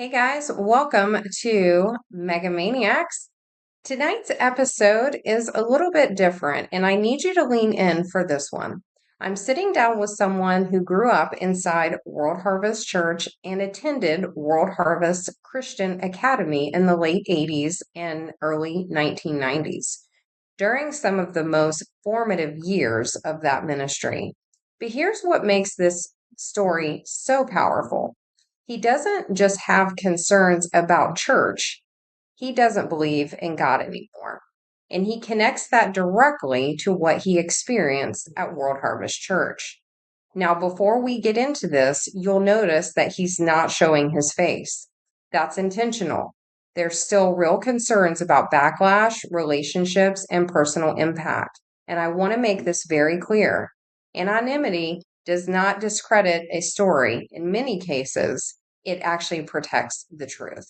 Hey guys, welcome to Mega Maniacs. Tonight's episode is a little bit different, and I need you to lean in for this one. I'm sitting down with someone who grew up inside World Harvest Church and attended World Harvest Christian Academy in the late 80s and early 1990s, during some of the most formative years of that ministry. But here's what makes this story so powerful. He doesn't just have concerns about church. He doesn't believe in God anymore. And he connects that directly to what he experienced at World Harvest Church. Now, before we get into this, you'll notice that he's not showing his face. That's intentional. There's still real concerns about backlash, relationships, and personal impact. And I want to make this very clear. Anonymity does not discredit a story. In many cases, it actually protects the truth.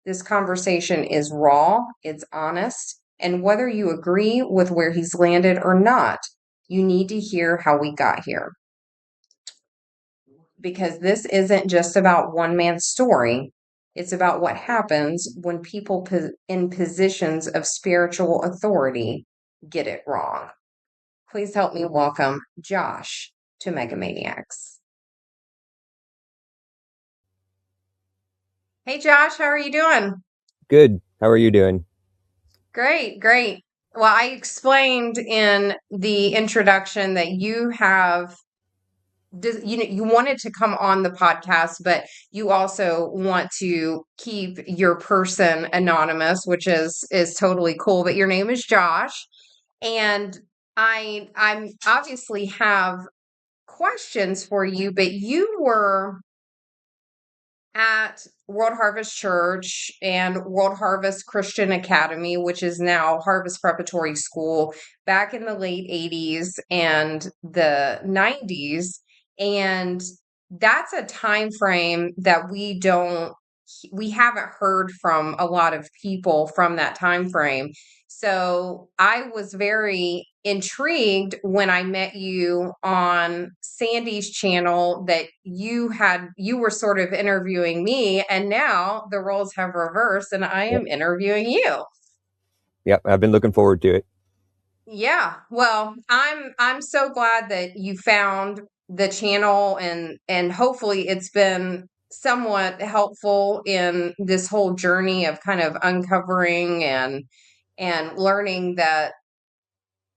This conversation is raw, it's honest, and whether you agree with where he's landed or not, you need to hear how we got here. Because this isn't just about one man's story. It's about what happens when people in positions of spiritual authority get it wrong. Please help me welcome Josh to Megamaniacs. Hey Josh, how are you doing? Good. How are you doing? Great, great. Well, I explained in the introduction that you wanted to come on the podcast, but you also want to keep your person anonymous, which is totally cool. But your name is Josh, and I'm obviously have questions for you, but you were at World Harvest Church and World Harvest Christian Academy, which is now Harvest Preparatory School, back in the late 80s and the 90s. And that's a time frame that we haven't heard from a lot of people from that time frame. So I was very intrigued when I met you on Sandy's channel that you were sort of interviewing me, and now the roles have reversed and I Yep. am interviewing you. Yep. I've been looking forward to it. Yeah, well, I'm so glad that you found the channel, and hopefully it's been somewhat helpful in this whole journey of kind of uncovering and learning that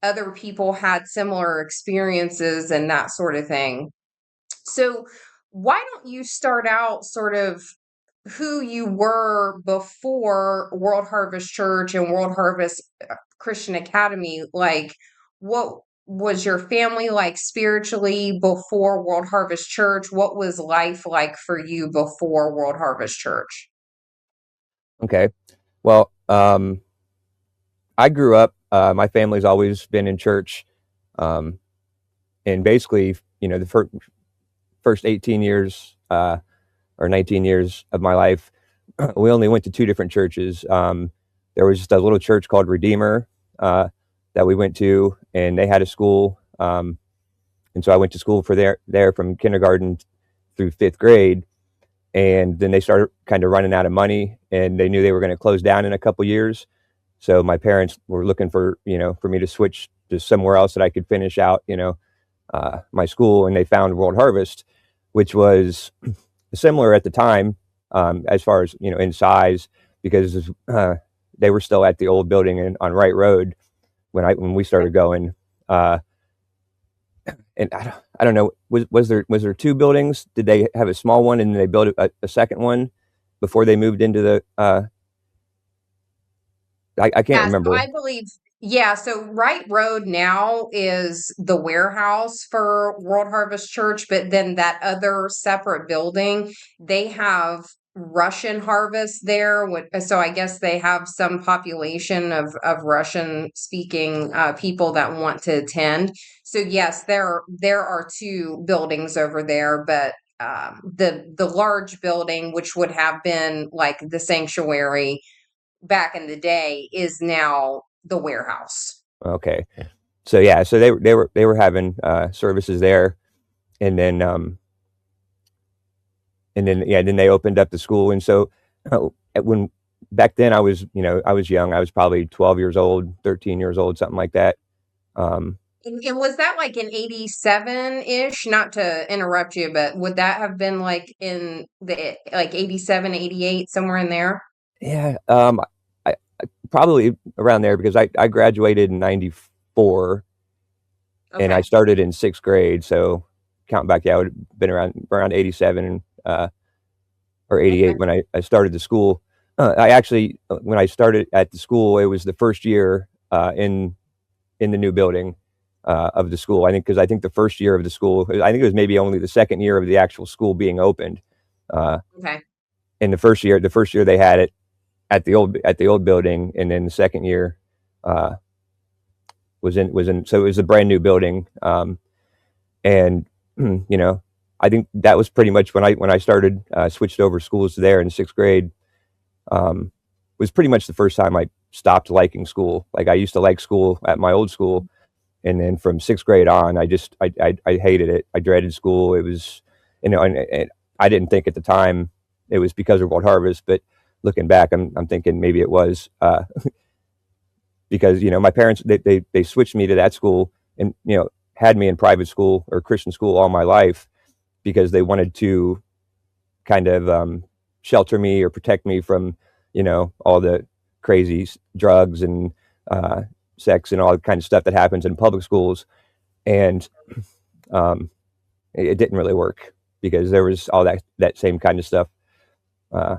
other people had similar experiences and that sort of thing. So, why don't you start out sort of who you were before World Harvest Church and World Harvest Christian Academy? Like, what was your family like spiritually before World Harvest Church? What was life like for you before World Harvest Church? Okay. Well, I grew up, my family's always been in church. Um, and basically, the first 18 years, or 19 years of my life, we only went to two different churches. There was just a little church called Redeemer, that we went to, and they had a school. And so I went to school there from kindergarten through fifth grade. And then they started kind of running out of money, and they knew they were going to close down in a couple years. So my parents were looking for me to switch to somewhere else that I could finish out, my school. And they found World Harvest, which was similar at the time, as far as, in size, because they were still at the old building on Wright Road when we started going. And I don't know, was there two buildings? Did they have a small one and they built a second one before they moved into the I can't Yeah, so remember. I believe, yeah, so Wright Road now is the warehouse for World Harvest Church, but then that other separate building, they have Russian harvest there. So I guess they have some population of Russian speaking people that want to attend. So yes, there are two buildings over there, but the large building, which would have been like the sanctuary back in the day, is now the warehouse. Okay. So yeah, so they were having services there, and then yeah, then they opened up the school. And so when back then I was young. I was probably 12 years old, 13 years old, something like that. Um, And was that like in 87-ish? Not to interrupt you, but would that have been like in the like 87, 88, somewhere in there? yeah, I probably around there because I graduated in '94 and I Okay. started in sixth grade. So count back, yeah, I would have been around '87 or '88 Okay. when I started the school. I actually when I started at the school, it was the first year in the new building of the school. I think because I think the first year of the school, I think it was maybe only the second year of the actual school being opened. Uh, Okay. in the first year they had it at the old building, and then the second year uh, was in. So it was a brand new building, and you know, I think that was pretty much when I started switched over schools there in sixth grade. Um, was pretty much the first time I stopped liking school. Like I used to like school at my old school, and then from sixth grade on, I hated it. I dreaded school. It was, and I didn't think at the time it was because of World Harvest, but looking back, I'm thinking maybe it was because my parents they switched me to that school and had me in private school or Christian school all my life because they wanted to kind of shelter me or protect me from all the crazy drugs and uh, sex and all the kind of stuff that happens in public schools. And um, it didn't really work because there was all that same kind of stuff uh,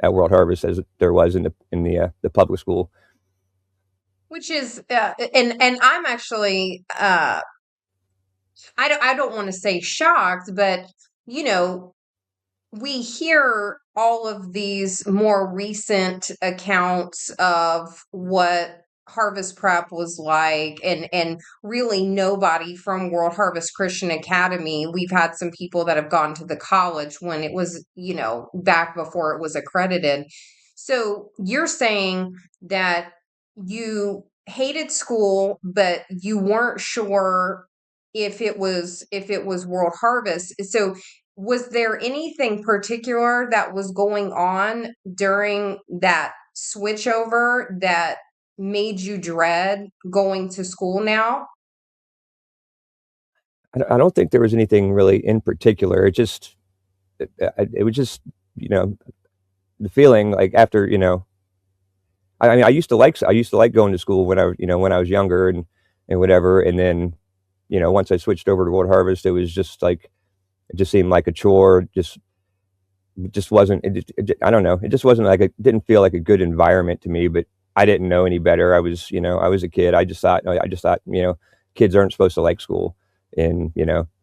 at World Harvest as there was in the public school. Which is and I'm actually I don't want to say shocked, but you know, we hear all of these more recent accounts of what Harvest Prep was like, and really nobody from World Harvest Christian Academy. We've had some people that have gone to the college when it was, back before it was accredited. So you're saying that you hated school, but you weren't sure if it was World Harvest. So was there anything particular that was going on during that switchover that made you dread going to school now? I don't think there was anything really in particular. It was just you know the feeling like after I mean I used to like going to school when I was younger and whatever, and then once I switched over to World Harvest, it was just like it just seemed like a chore. Just wasn't. I don't know. It just wasn't like it didn't feel like a good environment to me. But I didn't know any better. I was a kid. I just thought kids aren't supposed to like school, and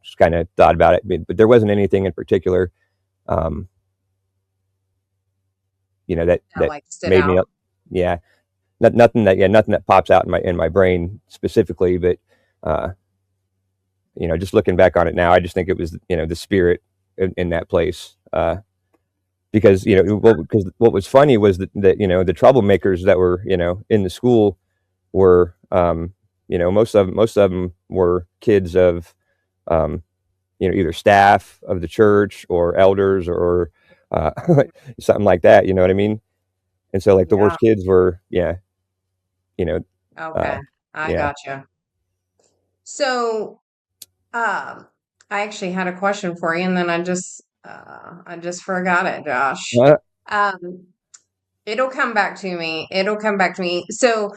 just kind of thought about it. But there wasn't anything in particular, um, That that like stood made me. out? Yeah, nothing that pops out in my brain specifically. But uh, just looking back on it now, I just think it was the spirit in that place. Because because what was funny was that the troublemakers that were in the school were most of them were kids of um, either staff of the church or elders or uh, something like that. You know what I mean? And so like the Yeah. worst kids were you know uh, Okay. I yeah. gotcha. So, um, I actually had a question for you, and then I just forgot it, Josh. Uh, Um, it'll come back to me. It'll come back to me. So,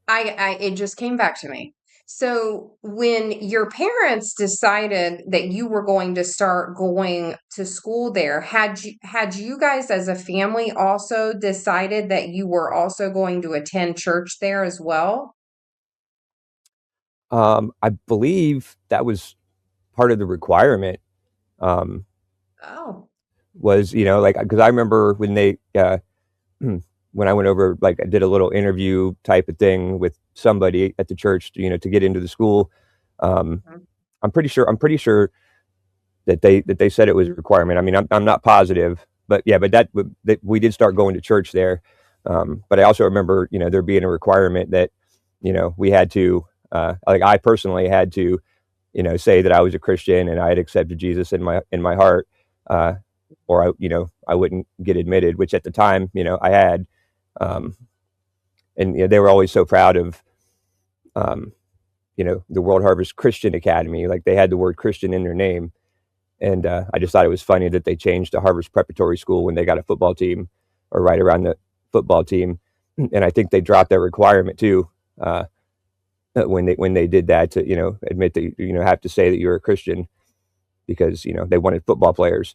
it just came back to me. So when your parents decided that you were going to start going to school there, had you guys as a family also decided that you were also going to attend church there as well? I believe that was part of the requirement. Um, Oh, was like because I remember when they when I went over, like I did a little interview type of thing with somebody at the church, to get into the school. Um, mhm. I'm pretty sure that they said it was a requirement. I mean, I'm not positive, but yeah, but that we did start going to church there. But I also remember, there being a requirement that, we had to, like I personally had to, say that I was a Christian and I had accepted Jesus in my heart. Uh, or I wouldn't get admitted, which at the time, I had. Um, and they were always so proud of, um, the World Harvest Christian Academy. Like they had the word Christian in their name. And I just thought it was funny that they changed to Harvest Preparatory School when they got a football team, or right around the football team. And I think they dropped that requirement too, when they did that, to admit that you have to say that you're a Christian, because they wanted football players.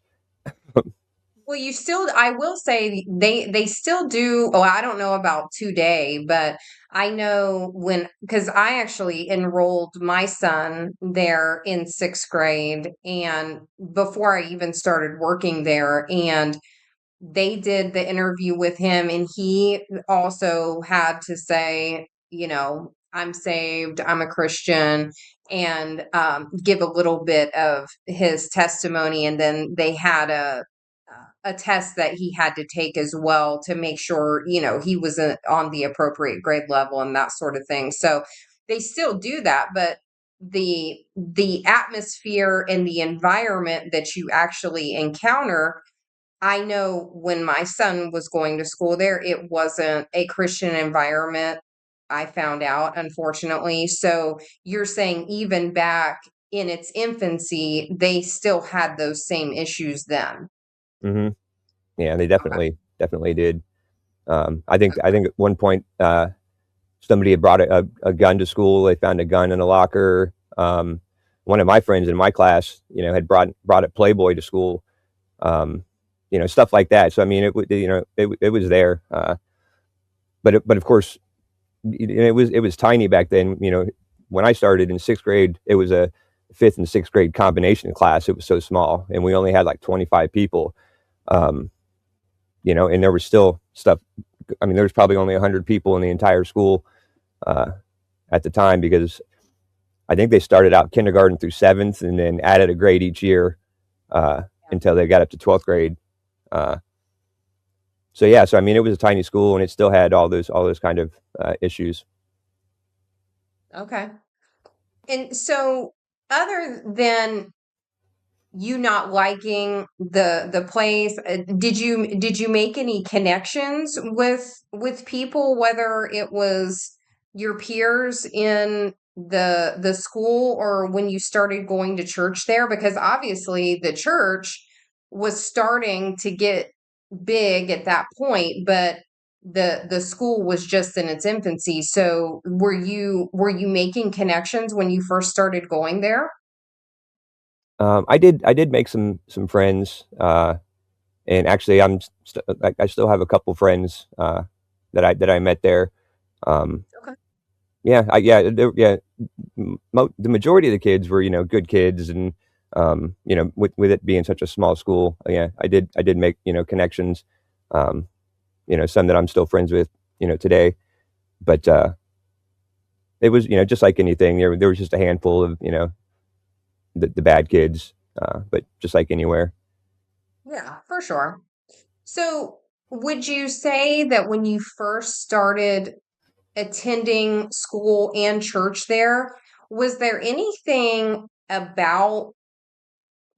Well, you still, I will say they still do. Oh, I don't know about today, but I know because I actually enrolled my son there in sixth grade, and before I even started working there, and they did the interview with him, and he also had to say, I'm saved, I'm a Christian, and give a little bit of his testimony. And then they had a test that he had to take as well to make sure, he was on the appropriate grade level and that sort of thing. So they still do that, but the atmosphere and the environment that you actually encounter, I know when my son was going to school there, it wasn't a Christian environment. I found out, unfortunately. So you're saying even back in its infancy, they still had those same issues then. Hmm. Yeah, they Okay. definitely did. I think at one point, somebody had brought a gun to school. They found a gun in a locker. One of my friends in my class, had brought a Playboy to school. Um, stuff like that. So I mean, it was there. But of course, it was tiny back then. When I started in sixth grade, it was a fifth and sixth grade combination class. It was so small, and we only had like 25 people. Um, and there was still stuff. I mean, there was probably only 100 people in the entire school, uh, at the time, because I think they started out kindergarten through seventh and then added a grade each year, until they got up to 12th grade. Uh, so yeah, so I mean, it was a tiny school, and it still had all those kind of issues. Okay. And so, other than you not liking the place, did you make any connections with people, whether it was your peers in the school or when you started going to church there? Because obviously the church was starting to get big at that point, but the school was just in its infancy. So were you making connections when you first started going there? I did make some friends, and actually, I still have a couple friends, that I met there. Um, Okay. yeah, yeah. The majority of the kids were good kids, and with it being such a small school, yeah, I did make connections. Um, some that I'm still friends with today, but it was just like anything. There was just a handful of the bad kids, but just like anywhere. Yeah, for sure. So, would you say that when you first started attending school and church there, was there anything about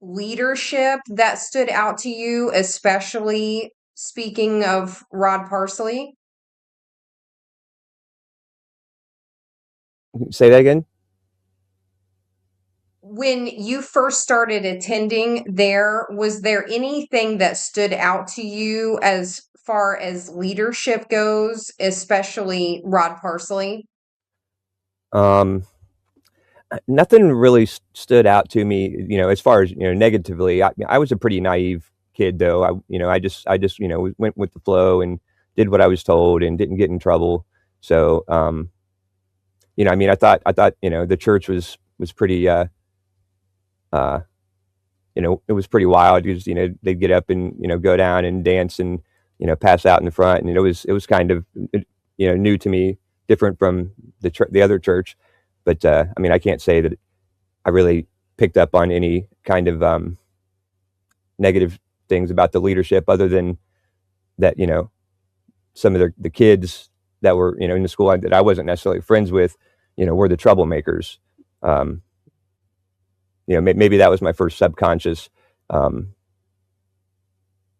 leadership that stood out to you, especially speaking of Rod Parsley? Say that again. When you first started attending there, was there anything that stood out to you as far as leadership goes, especially Rod Parsley? Um, Nothing really stood out to me, as far as negatively. I was a pretty naive kid, though. I just went with the flow and did what I was told and didn't get in trouble. So, I mean, I thought the church was pretty, uh, it was pretty wild, because they'd get up and go down and dance and pass out in the front, and it was kind of new to me, different from the other church. But I mean, I can't say that I really picked up on any kind of negative things about the leadership, other than that, some of the kids that were in the school that I wasn't necessarily friends with, were the troublemakers. Um, maybe that was my first subconscious, um,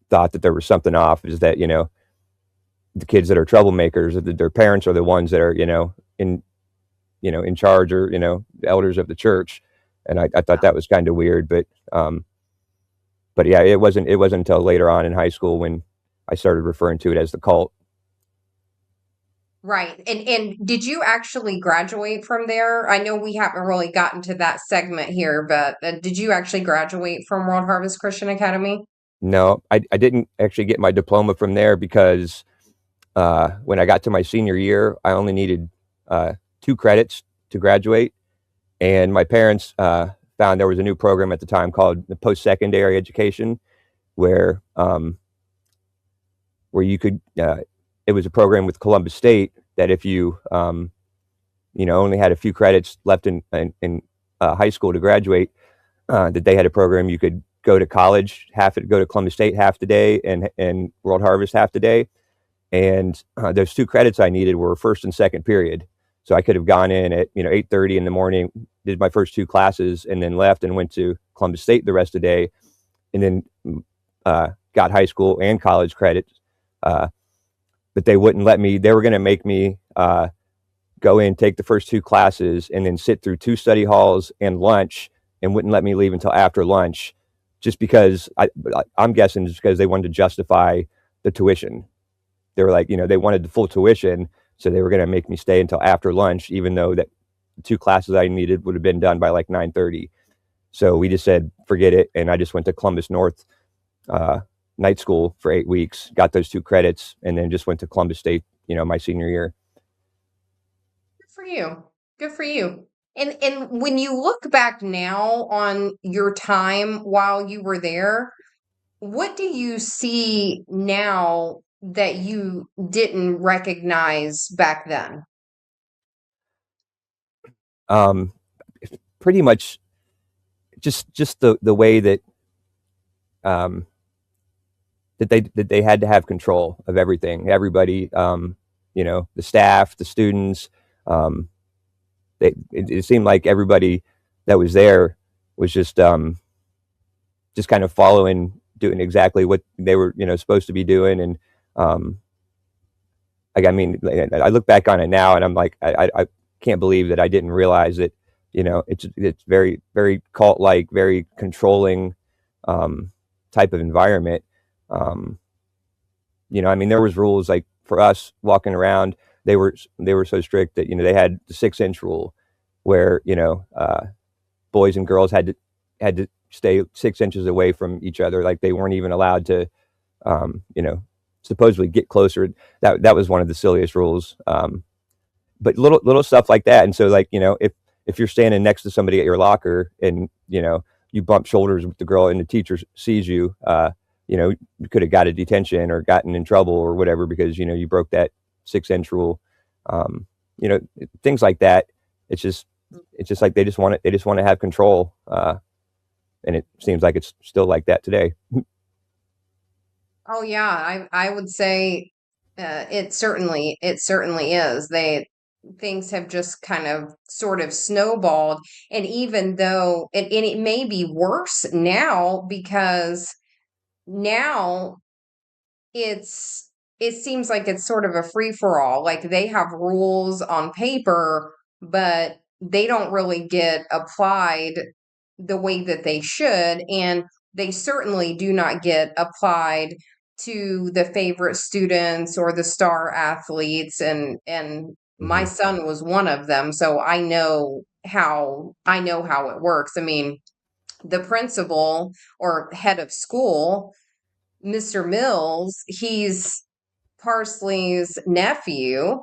thought that there was something off, is that, the kids that are troublemakers, that their parents are the ones that are, in charge, or, the elders of the church. And I thought that was kind of weird, but yeah, it wasn't until later on in high school when I started referring to it as the cult. Right. And did you actually graduate from there? I know we haven't really gotten to that segment here, but did you actually graduate from World Harvest Christian Academy? No, I didn't actually get my diploma from there because when I got to my senior year, I only needed 2 credits to graduate, and my parents found there was a new program at the time called the post-secondary education, where you could. It was a program with Columbus State that if you only had a few credits left in high school to graduate, that they had a program you could go to college go to Columbus State half the day, and World Harvest half the day. And those 2 credits I needed were first and second period, so I could have gone in at 8:30 in the morning, did my first 2 classes, and then left and went to Columbus State the rest of the day, and then got high school and college credits. Uh, but they wouldn't let me. They were going to make me go in, take the first 2 classes, and then sit through 2 study halls and lunch, and wouldn't let me leave until after lunch, just because I'm guessing just because they wanted to justify the tuition. They were like, they wanted the full tuition, so they were going to make me stay until after lunch, even though that 2 classes I needed would have been done by like 9:30. So we just said, forget it, and I just went to Columbus North uh, night school for 8 weeks, got those 2 credits, and then just went to Columbus State, my senior year. Good for you. Good for you. And when you look back now on your time while you were there, what do you see now that you didn't recognize back then? Um, Pretty much just the way um, that they had to have control of everything, everybody, the staff, the students. Um, it seemed like everybody that was there was just kind of following, doing exactly what they were supposed to be doing. And um, like, I mean, I look back on it now, and I'm like, I can't believe that I didn't realize that it's very, very cult like, very controlling um, type of environment. um, I mean, there was rules like for us walking around. They were so strict that they had the 6 inch rule, where boys and girls had to stay 6 inches away from each other. Like, they weren't even allowed to, um, you know, supposedly get closer. That was one of the silliest rules. But little stuff like that. And so, like, if you're standing next to somebody at your locker, and you bump shoulders with the girl, and the teacher sees you, you could have got a detention or gotten in trouble or whatever, because you broke that 6 inch rule. um, Things like that. It's just like they just want to have control, and it seems like it's still like that today. Oh yeah, I would say it certainly is. Things have just kind of sort of snowballed, and even though and it may be worse now because now it's it seems like it's sort of a free for all. Like they have rules on paper, but they don't really get applied the way that they should, and they certainly do not get applied to the favorite students or the star athletes, and my Hmm. son was one of them, so I know how it works. I mean, the principal or head of school, Mr. Mills, he's Parsley's nephew.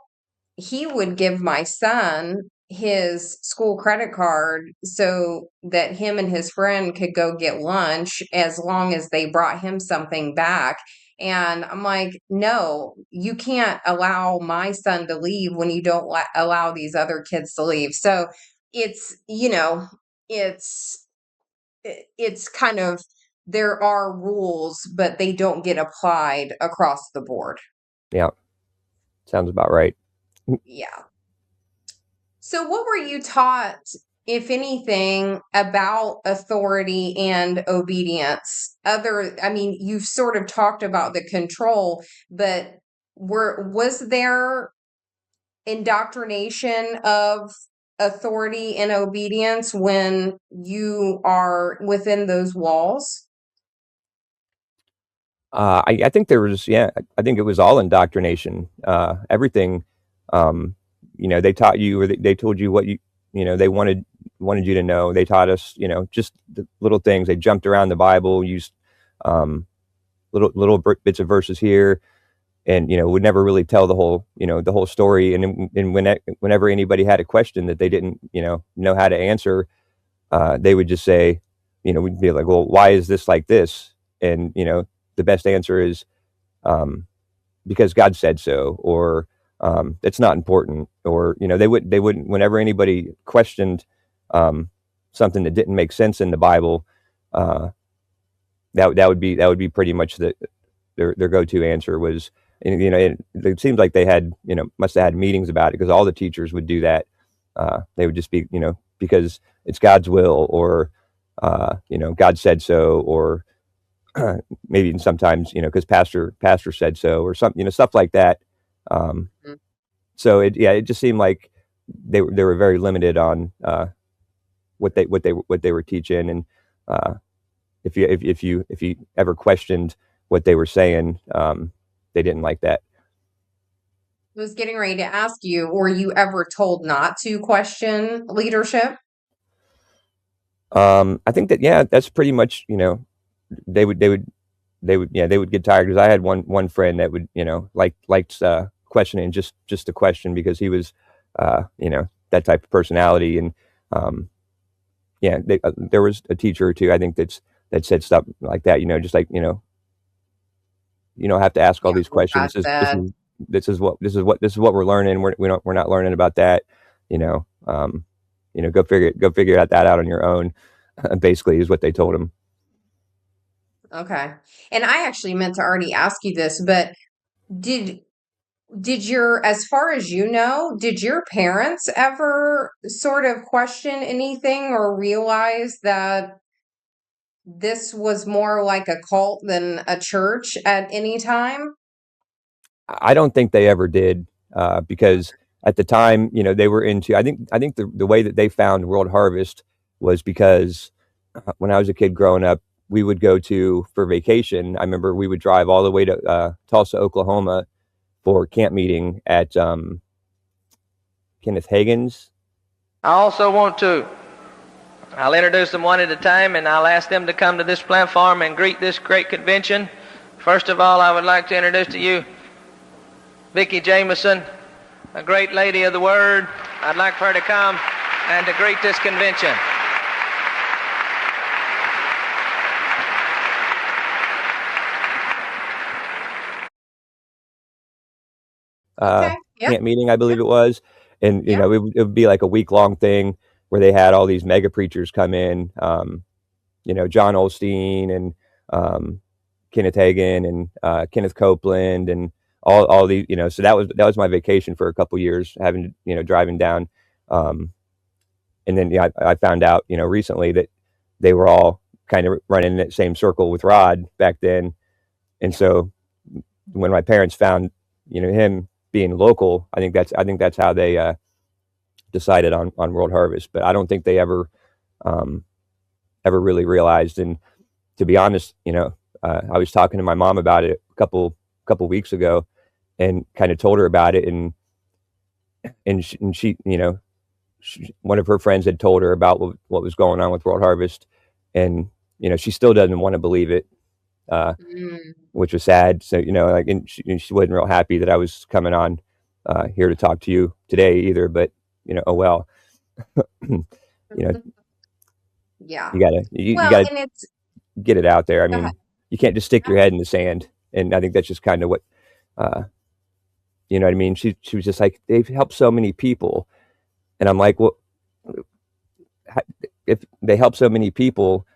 He would give my son his school credit card so that him and his friend could go get lunch as long as they brought him something back. And I'm like, no, you can't allow my son to leave when you don't allow these other kids to leave. So it's, it's it's kind of, there are rules, but they don't get applied across the board. Yeah, sounds about right. Yeah. So what were you taught? if anything, about authority and obedience? I mean, you've sort of talked about the control, but was there indoctrination of authority and obedience when you are within those walls? I think there was, yeah, I think it was all indoctrination. Everything, um, they taught you, or they told you what they wanted you to know. They taught us, just the little things. They jumped around the Bible, used um, little bits of verses here, and would never really tell the whole story. And whenever anybody had a question that they didn't, know how to answer, they would just say, we'd be like, well, why is this like this? And the best answer is, um, because God said so, or it's not important, or they wouldn't whenever anybody questioned um, something that didn't make sense in the Bible, uh, that would be pretty much their go-to answer was. And it seems like they had must have had meetings about it, because all the teachers would do that. They would just be because it's God's will, or God said so, or maybe even sometimes because pastor said so, or something, stuff like that. um Mhm. so it just seemed like they were very limited on what they were teaching. And uh if you ever questioned what they were saying, they didn't like that. I was getting ready to ask you, were you ever told not to question leadership? I think that, yeah, that's pretty much, they would get tired, because I had one friend that would liked questioning, just to question, because he was that type of personality. And um yeah, there was a teacher or two, I think, that said stuff like that, just like, you don't have to ask all Yeah, these what questions. God said. This is what we're learning. We're not learning about that. Go figure that out on your own. Basically, is what they told him. Okay. And I actually meant to already ask you this, but did as far as you know, did your parents ever sort of question anything or realize that this was more like a cult than a church at any time? I don't think they ever did, because at the time, they were into. I think the way that they found World Harvest was because when I was a kid growing up, we would go to for vacation. I remember we would drive all the way to Tulsa, Oklahoma, for camp meeting at Kenneth Hagin's. I also want to, I'll introduce them one at a time, and I'll ask them to come to this platform and greet this great convention. First of all, I would like to introduce to you Vicki Jameson, a great lady of the Word. I'd like for her to come and to greet this convention. Okay. Yeah. Camp meeting, I believe it was. And Yeah. it would be like a week-long thing where they had all these mega preachers come in, John Osteen, and um, Kenneth Hagin, and Kenneth Copeland, and all these, so that was my vacation for a couple years, having driving down. um, and then, yeah, I found out recently that they were all kind of running in that same circle with Rod back then. And Yeah. so when my parents found him being local, I think that's how they decided on World Harvest. But I don't think they um, ever really realized. And to be honest, I was talking to my mom about it a couple weeks ago, and kind of told her about it. And one of her friends had told her about what was going on with World Harvest, and she still doesn't want to believe it, uh, Mm. which was sad. So, and she wasn't real happy that I was coming on here to talk to you today either. But oh well. you know, Yeah. you gotta you Well, gotta and it's get it out there. I go ahead. mean, you can't just stick your head in the sand. And I think that's just kind of what, uh, you know what I mean. She was just like, they've helped so many people, and I'm like, well, if they help so many people,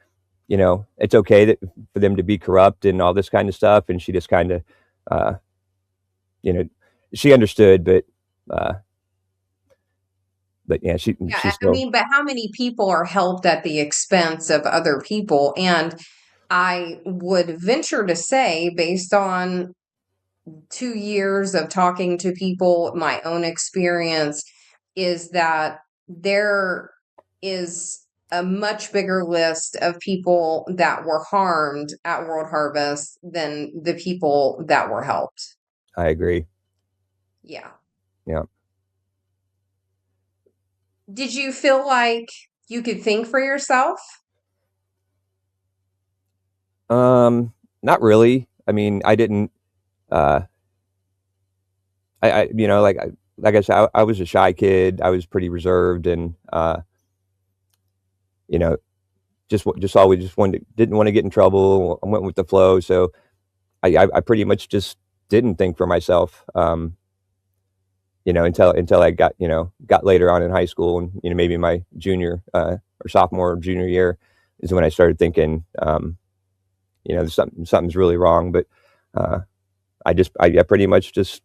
it's okay for them to be corrupt and all this kind of stuff. And she just kind of, uh, you know, she understood, but uh, but yeah, Yeah, she's I still. mean, but how many people are helped at the expense of other people? And I would venture to say, based on 2 years of talking to people, my own experience is that there is a much bigger list of people that were harmed at World Harvest than the people that were helped. I agree. Yeah. Yeah. Did you feel like you could think for yourself? Not really. I mean, I didn't. Uh, I you know, like I said, I was a shy kid. I was pretty reserved, and you know, just always just wanted didn't want to get in trouble. I went with the flow, so I pretty much just didn't think for myself. Until I got later on in high school, and maybe my junior or sophomore or junior year is when I started thinking, there's something's really wrong. But uh, I pretty much just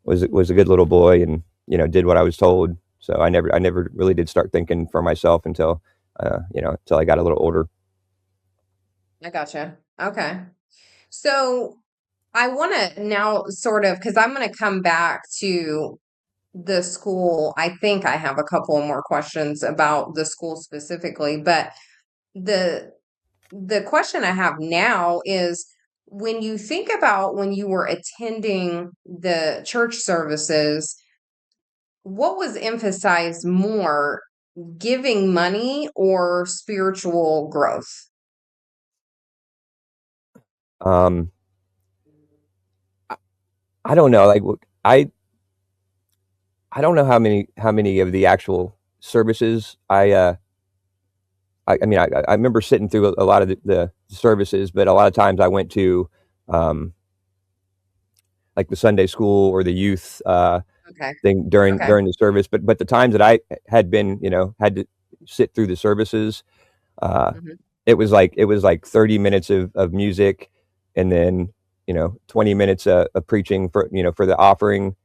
was a good little boy, and did what I was told. So I never really did start thinking for myself until I got a little older. I gotcha. Okay. So I want to now sort of, because I'm going to come back to the school. I think I have a couple more questions about the school specifically, but the the question I have now is when you think about when you were attending the church services, what was emphasized more, giving money or spiritual growth? Um, I, I don't know. I I don't know how many of the actual services I remember sitting through a lot of the services, but a lot of times I went to um, like the Sunday school or the youth Okay. thing during Okay. during the service. But the times that I had to sit through the services, uh, Hmm. it was like 30 minutes of music, and then 20 minutes of preaching for the offering,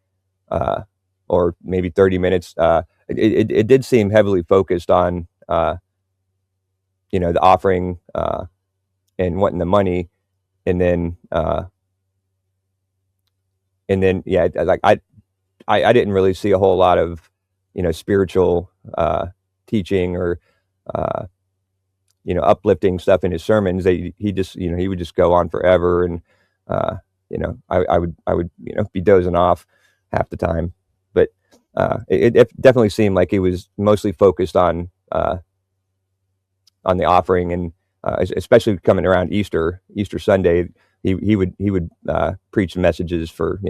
uh, or maybe 30 minutes. It did seem heavily focused on the offering, and wanting the money, and then yeah, I didn't really see a whole lot of spiritual teaching or uh, uplifting stuff in his sermons. He would just go on forever, and I would be dozing off half the time. But it definitely seemed like he was mostly focused on the offering, and especially coming around Easter Sunday, he would preach messages for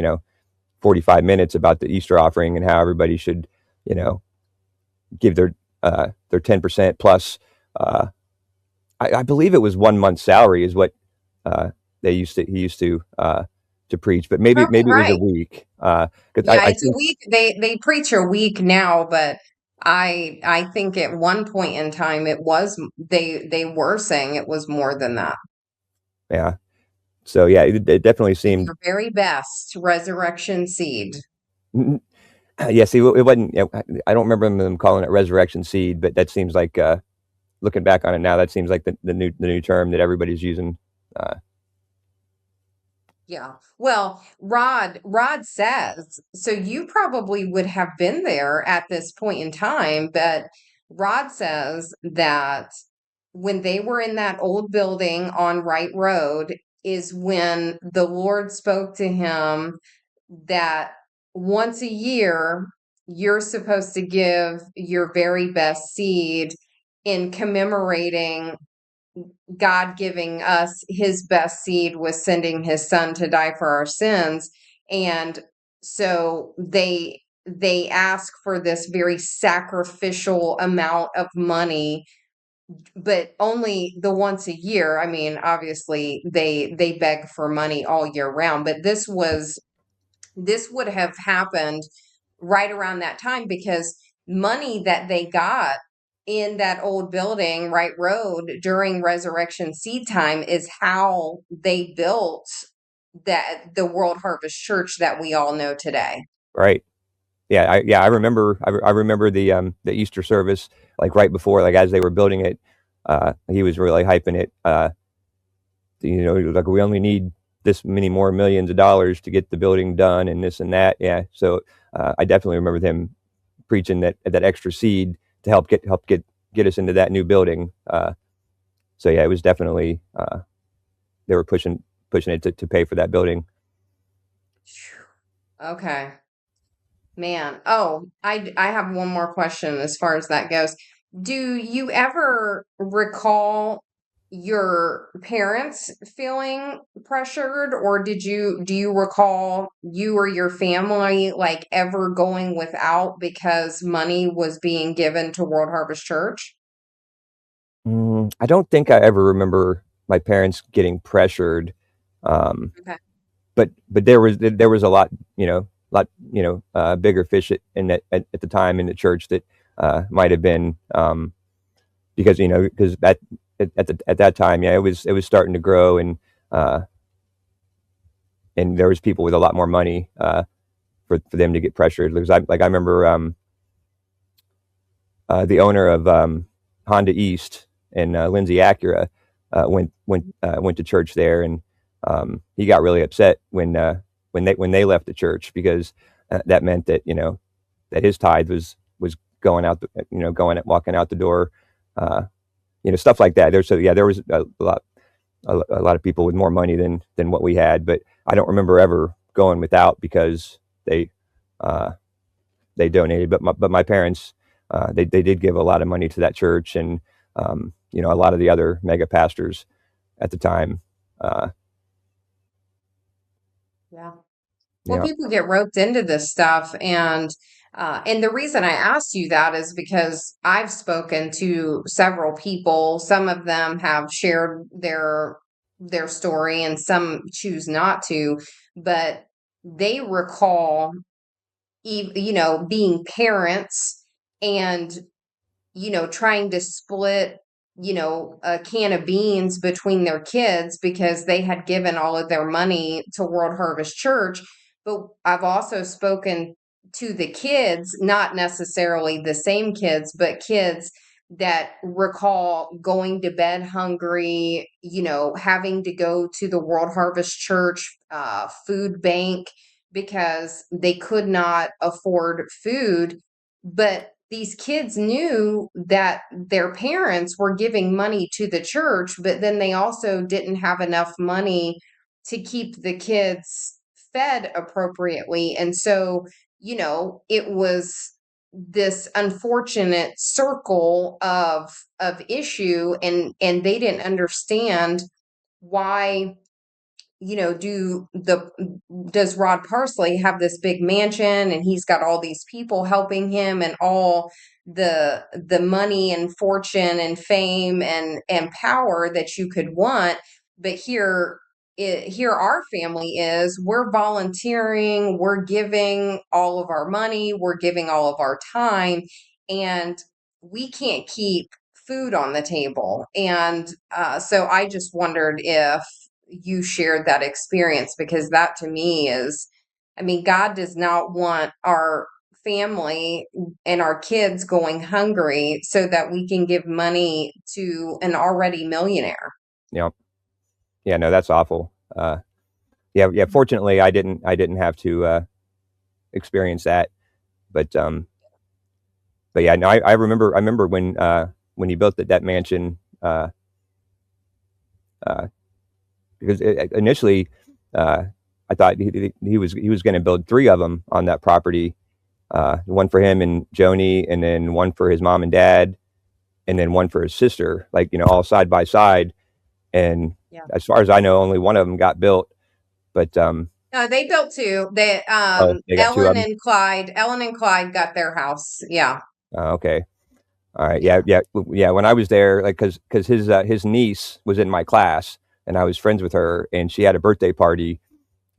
45 minutes about the Easter offering and how everybody should you know give their 10% plus. Uh, I believe it was 1 month's salary is what uh, he used to preach, but maybe Probably maybe it was a right. week, because Yeah, I it's a think. week. They preach a week now, but I think at one point in time it was they were saying it was more than that. Yeah, so yeah, it definitely Give seemed. your very best, resurrection seed. Yeah, see, it wasn't. I don't remember them calling it resurrection seed, but that seems like, looking back on it now, that seems like the new term that everybody's using. Uh, Yeah. Well, Rod says, so you probably would have been there at this point in time, but Rod says that when they were in that old building on Wright Road is when the Lord spoke to him that once a year you're supposed to give your very best seed in commemorating God giving us his best seed was sending his son to die for our sins. And so they ask for this very sacrificial amount of money, but only the once a year. I mean, obviously they beg for money all year round, but this would have happened right around that time because money that they got in that old building, Wright Road, during Resurrection Seed Time is how they built the World Harvest Church that we all know today. right. I remember. I remember the Easter service, like right before, like as they were building it. He was really hyping it. Like we only need this many more millions of dollars to get the building done, and this and that. Yeah. So I definitely remember them preaching that extra seed to help get us into that new building. So yeah, it was definitely they were pushing it to pay for that building. Okay. Man, oh, I have one more question as far as that goes. Do you ever recall your parents feeling pressured, or do you recall you or your family like ever going without because money was being given to World Harvest Church? I don't think I ever remember my parents getting pressured. Um, Okay. but there was a lot bigger fish at the time in the church that might have been because at that time, yeah, it was starting to grow, uh, and there was people with a lot more money for them to get pressured. Because I remember the owner of Honda East and Lindsay Acura went to church there, and he got really upset when they left the church, because that meant that his tithe was going out, walking out the door, uh, stuff like that. There was a lot of people with more money than what we had, but I don't remember ever going without because uh, they donated. But my parents, they did give a lot of money to that church, and a lot of the other mega pastors at the time. Uh, Yeah. Well, yeah. people get roped into this stuff, and the reason I asked you that is because I've spoken to several people. Some of them have shared their story, and some choose not to, but they recall, being parents and trying to split, a can of beans between their kids because they had given all of their money to World Harvest Church. But I've also spoken to the kids, not necessarily the same kids, but kids that recall going to bed hungry, having to go to the World Harvest Church food bank because they could not afford food. But these kids knew that their parents were giving money to the church, but then they also didn't have enough money to keep the kids fed appropriately. And so, it was this unfortunate circle of issue, and they didn't understand why, does Rod Parsley have this big mansion and he's got all these people helping him and all the money and fortune and fame and power that you could want, but here our family is, we're volunteering, we're giving all of our money, we're giving all of our time, and we can't keep food on the table. And so I just wondered if you shared that experience, because that to me is, I mean, God does not want our family and our kids going hungry so that we can give money to an already millionaire. Yeah. Yeah. No, that's awful. Yeah. Yeah. Fortunately, I didn't have to experience that, but yeah. No, I remember when he built that mansion. Uh, because initially, uh, I thought he was going to build three of them on that property, one for him and Joni, and then one for his mom and dad, and then one for his sister, like all side by side. And Yeah. as far as I know, only one of them got built. But No, they built two. They oh, they got two of them. Ellen and Clyde got their house. Yeah. Okay, all right, yeah, Yeah. yeah, yeah. When I was there, like, because his niece was in my class, and I was friends with her, and she had a birthday party,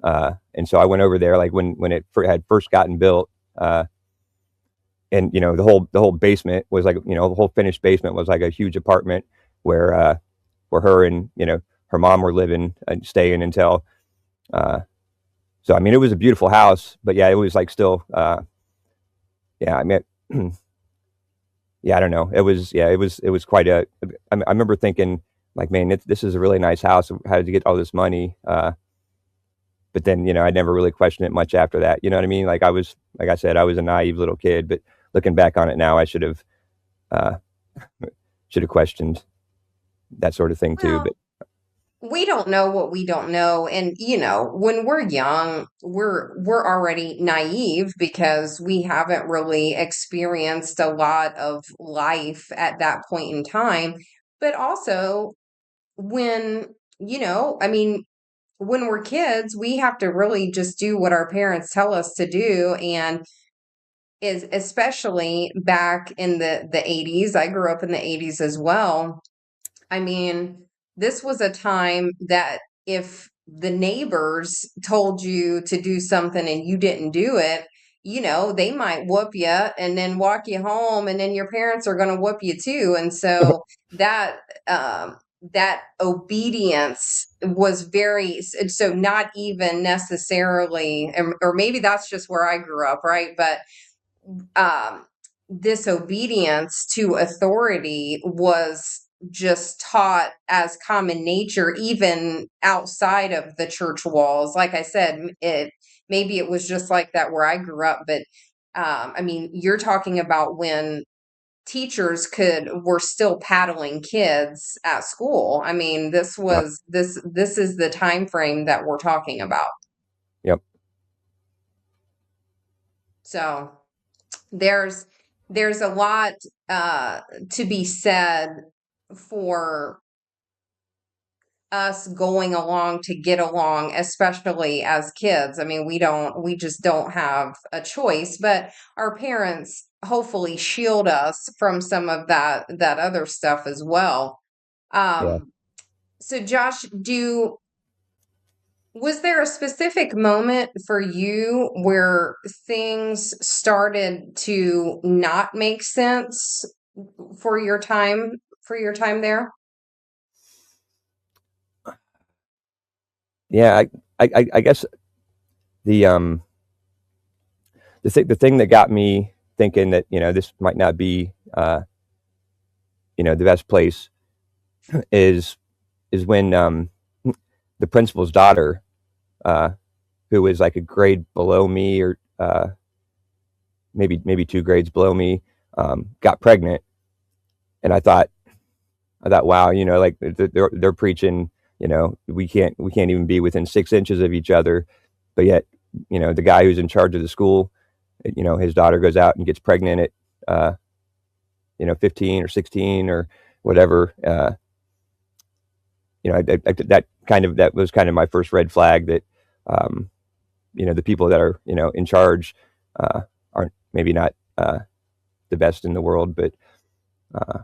and so I went over there, like when it had first gotten built, and the whole basement was like, the whole finished basement was like a huge apartment where her and her mom were living and staying until. Uh, so I mean, it was a beautiful house, but yeah, it was like still. yeah, I mean, yeah, I don't know. It was quite a. I remember thinking like, man, this is a really nice house. How did you get all this money? But then, I never really questioned it much after that. You know what I mean? Like I said, I was a naive little kid. But looking back on it now, I uh, should have questioned that sort of thing too. But Well, we don't know what we don't know. And when we're young, we're already naive because we haven't really experienced a lot of life at that point in time. But also when, I mean, when we're kids, we have to really just do what our parents tell us to do. And is especially back in the 80s. I grew up in the 80s as well. I mean, this was a time that if the neighbors told you to do something and you didn't do it, they might whoop you and then walk you home, and then your parents are going to whoop you too. And so that that obedience was very, so not even necessarily, or maybe that's just where I grew up, right? But um, disobedience to authority was just taught as common nature, even outside of the church walls. Like I said, maybe it was just like that where I grew up, but I mean, you're talking about when teachers were still paddling kids at school. I mean, yep, this is the time frame that we're talking about. yep, So there's there's a lot uh to be said for us going along to get along, especially as kids. I mean, we just don't have a choice, but our parents hopefully shield us from some of that other stuff as well. yeah. So Josh, was there a specific moment for you where things started to not make sense for your time there? Yeah, I guess the um the thing that got me thinking that this might not be the best place is when the principal's daughter, uh, who was like a grade below me, or maybe 2 grades below me, got pregnant, and I thought, wow, like they're preaching, we can't even be within 6 inches of each other, but yet, the guy who's in charge of the school, his daughter goes out and gets pregnant at, 15 or 16 or whatever. That was kind of my first red flag that, um, the people that are, in charge, aren't maybe not the best in the world, but uh,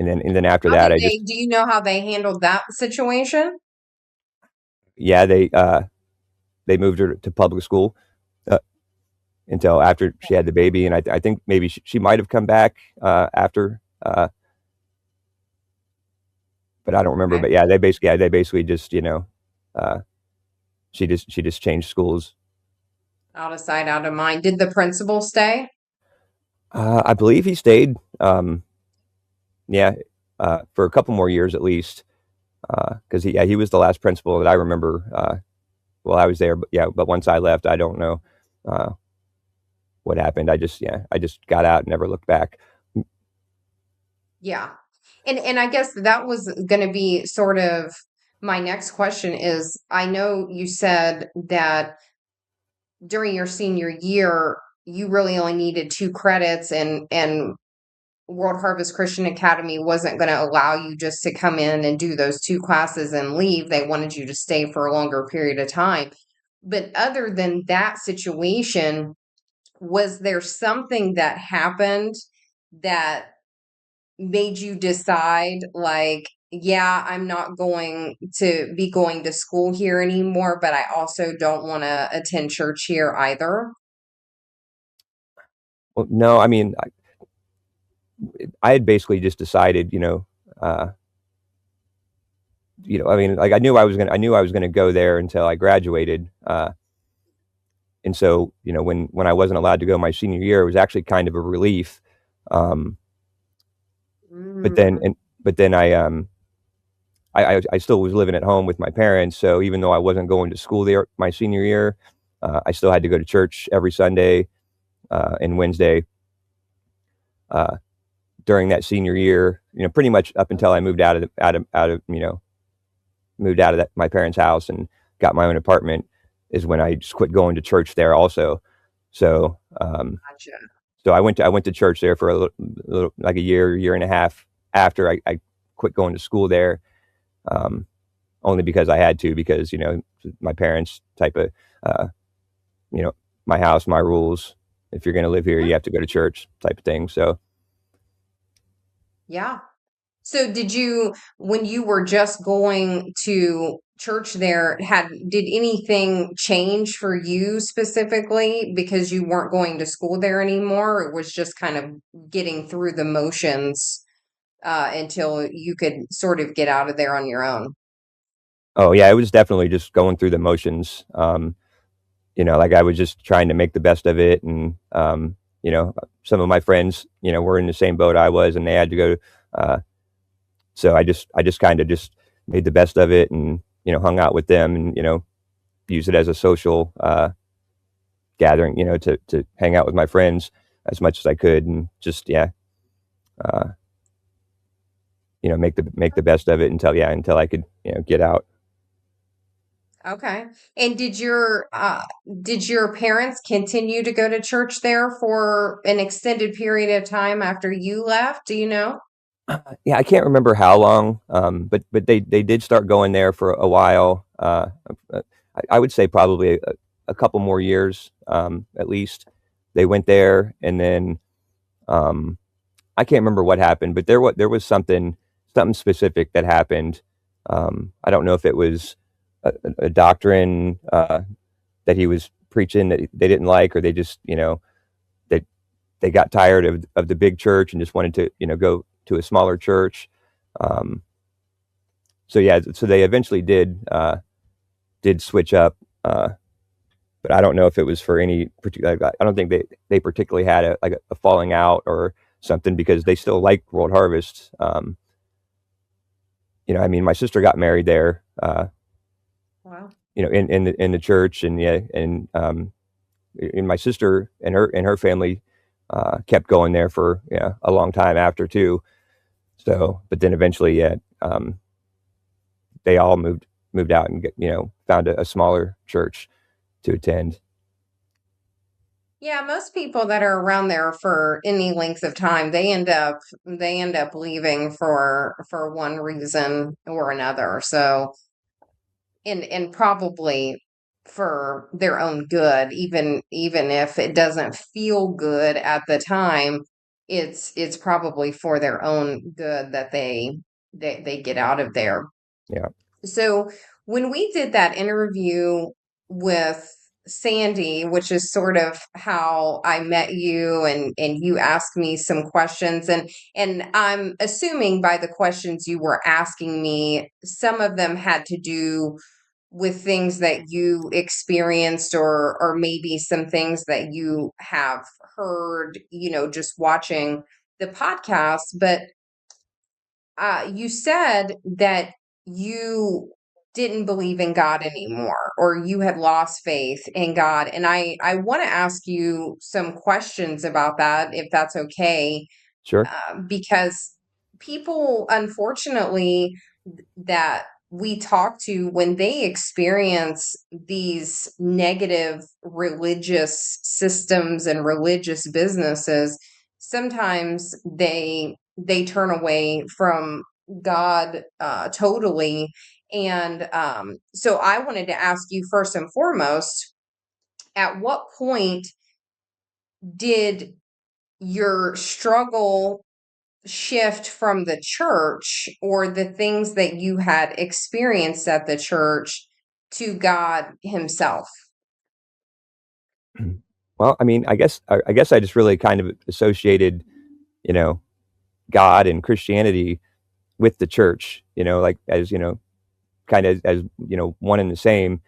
and then after How that, did I they just do you know how they handled that situation? yeah, they moved her to public school, uh, until after she had the baby, and I think maybe she might have come back after, but I don't remember. Okay. But yeah, they basically just, uh, she just changed schools. Out of sight, out of mind. Did the principal stay? I believe he stayed. Yeah, for a couple more years at least, because he was the last principal that I remember while I was there. But yeah, but once I left, I don't know uh, what happened. I just got out and never looked back. Yeah. And I guess that was going to be sort of my next question is, I know you said that during your senior year you really only needed 2 credits, and World Harvest Christian Academy wasn't going to allow you just to come in and do those 2 classes and leave. They wanted you to stay for a longer period of time. But other than that situation, was there something that happened that made you decide, like, yeah, I'm not going to be going to school here anymore, but I also don't want to attend church here either? Well, no, I mean, I had basically just decided, uh, I mean, like I knew I was gonna go there until I graduated, and so, when I wasn't allowed to go my senior year, it was actually kind of a relief. Um, but then, Mm, and but then I still was living at home with my parents. So even though I wasn't going to school there my senior year, I still had to go to church every Sunday and Wednesday uh, during that senior year. Pretty much up until I moved moved out of my parents' house and got my own apartment, is when I just quit going to church there also. So gotcha. so I went to church there for like a year and a half after I quit going to school there. Um, Only because I had to, because my parents type of uh, you know my house, my rules. If you're going to live here, you have to go to church type of thing. So Yeah. So when you were just going to church there, did anything change for you specifically because you weren't going to school there anymore? It was just kind of getting through the motions until you could sort of get out of there on your own. oh yeah, it was definitely just going through the motions. Like I was just trying to make the best of it, and some of my friends were in the same boat I was, and they had to go. Uh, so I just kind of just made the best of it, and hung out with them, and use it as a social gathering, to hang out with my friends as much as I could, and just uh, make the best of it until I could get out. Okay. And did your parents continue to go to church there for an extended period of time after you left? Do you know? Yeah, I can't remember how long, but they did start going there for a while. I would say probably a couple more years, at least. They went there, and then um, I can't remember what happened, but there was something specific that happened. I don't know if it was a doctrine that he was preaching that they didn't like, or they just that they got tired of the big church and just wanted to go to a smaller church. Um, so yeah, so they eventually did switch up, but I don't know if it was for any particular. I don't think they particularly had a falling out or something, because they still liked World Harvest. I mean, my sister got married there, Wow. in the church, and yeah, and my sister and her family kept going there for a long time after too. So, but then eventually, yeah, they all moved out and found a smaller church to attend. Yeah, most people that are around there for any length of time, they end up leaving for one reason or another. So, and probably for their own good, even if it doesn't feel good at the time, it's probably for their own good that they get out of there. Yeah, So when we did that interview with Sandy, which is sort of how I met you, and you asked me some questions, and I'm assuming by the questions you were asking me, some of them had to do with things that you experienced, or maybe some things that you have heard, just watching the podcast. But you said that you didn't believe in God anymore, or you had lost faith in God. And I want to ask you some questions about that, if that's okay, sure. because people, unfortunately, that we talk to, when they experience these negative religious systems and religious businesses, sometimes they turn away from God totally. And so I wanted to ask you, first and foremost, at what point did your struggle shift from the church, or the things that you had experienced at the church, to God Himself? Well, I mean, I guess I just really kind of associated, you know, God and Christianity with the church, like as kind of as one and the same.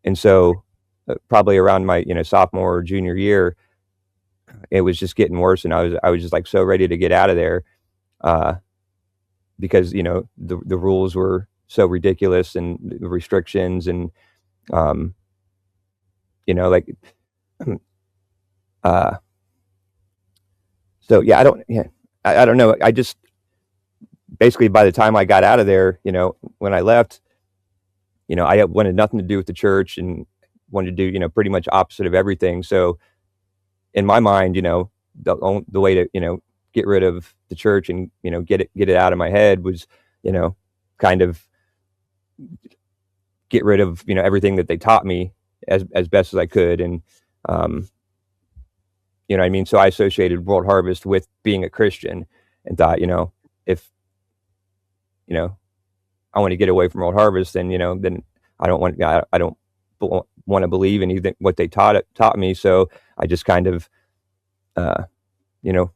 And so probably around my sophomore or junior year, it was just getting worse, and I was just like so ready to get out of there, uh, because the rules were so ridiculous and the restrictions and um, like uh, so yeah, I don't know. I just basically by the time I got out of there, when I left, I wanted nothing to do with the church and wanted to do pretty much opposite of everything. So in my mind, the way to get rid of the church and get it out of my head was kind of get rid of everything that they taught me as best as I could. And um, what I mean. So I associated World Harvest with being a Christian and thought, if you know I want to get away from World Harvest, then I don't want to believe anything what they taught me. So I just kind of uh, you know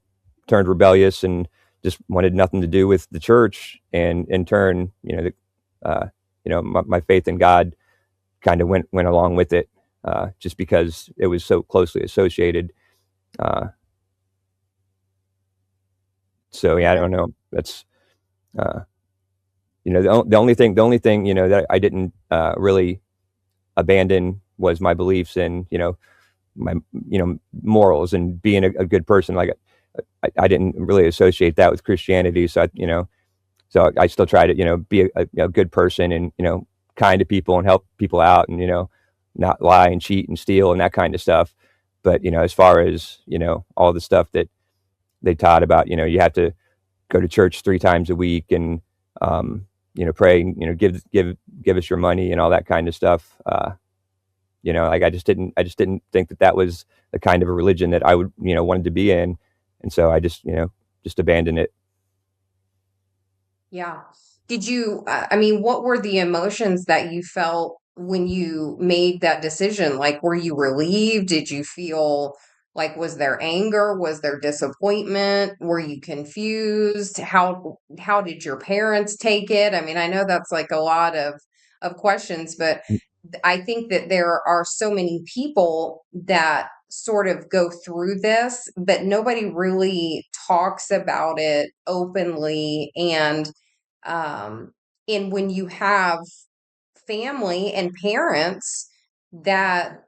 turned rebellious and just wanted nothing to do with the church. And in turn, my faith in God kind of went along with it, just because it was so closely associated. Uh, so yeah, I Okay. don't know. That's uh, the only thing that I didn't really abandon was my beliefs and my morals and being a good person. Like I didn't really associate that with Christianity. So I still try to be a good person and kind to people and help people out and not lie and cheat and steal and that kind of stuff. But as far as all the stuff that they taught about, you have to go to church 3 times a week and pray, give us your money and all that kind of stuff. Like I just didn't think that was the kind of a religion that I would wanted to be in, and so I just abandoned it. Yeah. Did you, I mean, what were the emotions that you felt when you made that decision? Like, were you relieved? Did you feel like, was there anger? Was there disappointment? Were you confused? How did your parents take it? I mean, I know that's like a lot of questions, but I think that there are so many people that sort of go through this, but nobody really talks about it openly. Um, and when you have family and parents that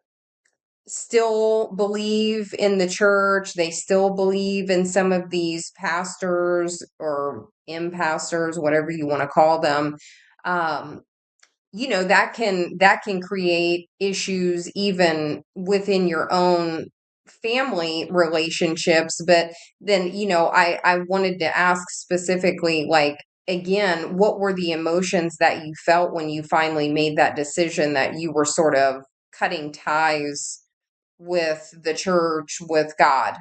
still believe in the church, they still believe in some of these pastors or impastors, whatever you want to call them, um, that can create issues even within your own family relationships. But then I wanted to ask specifically, like, again, what were the emotions that you felt when you finally made that decision that you were sort of cutting ties with the church, with God?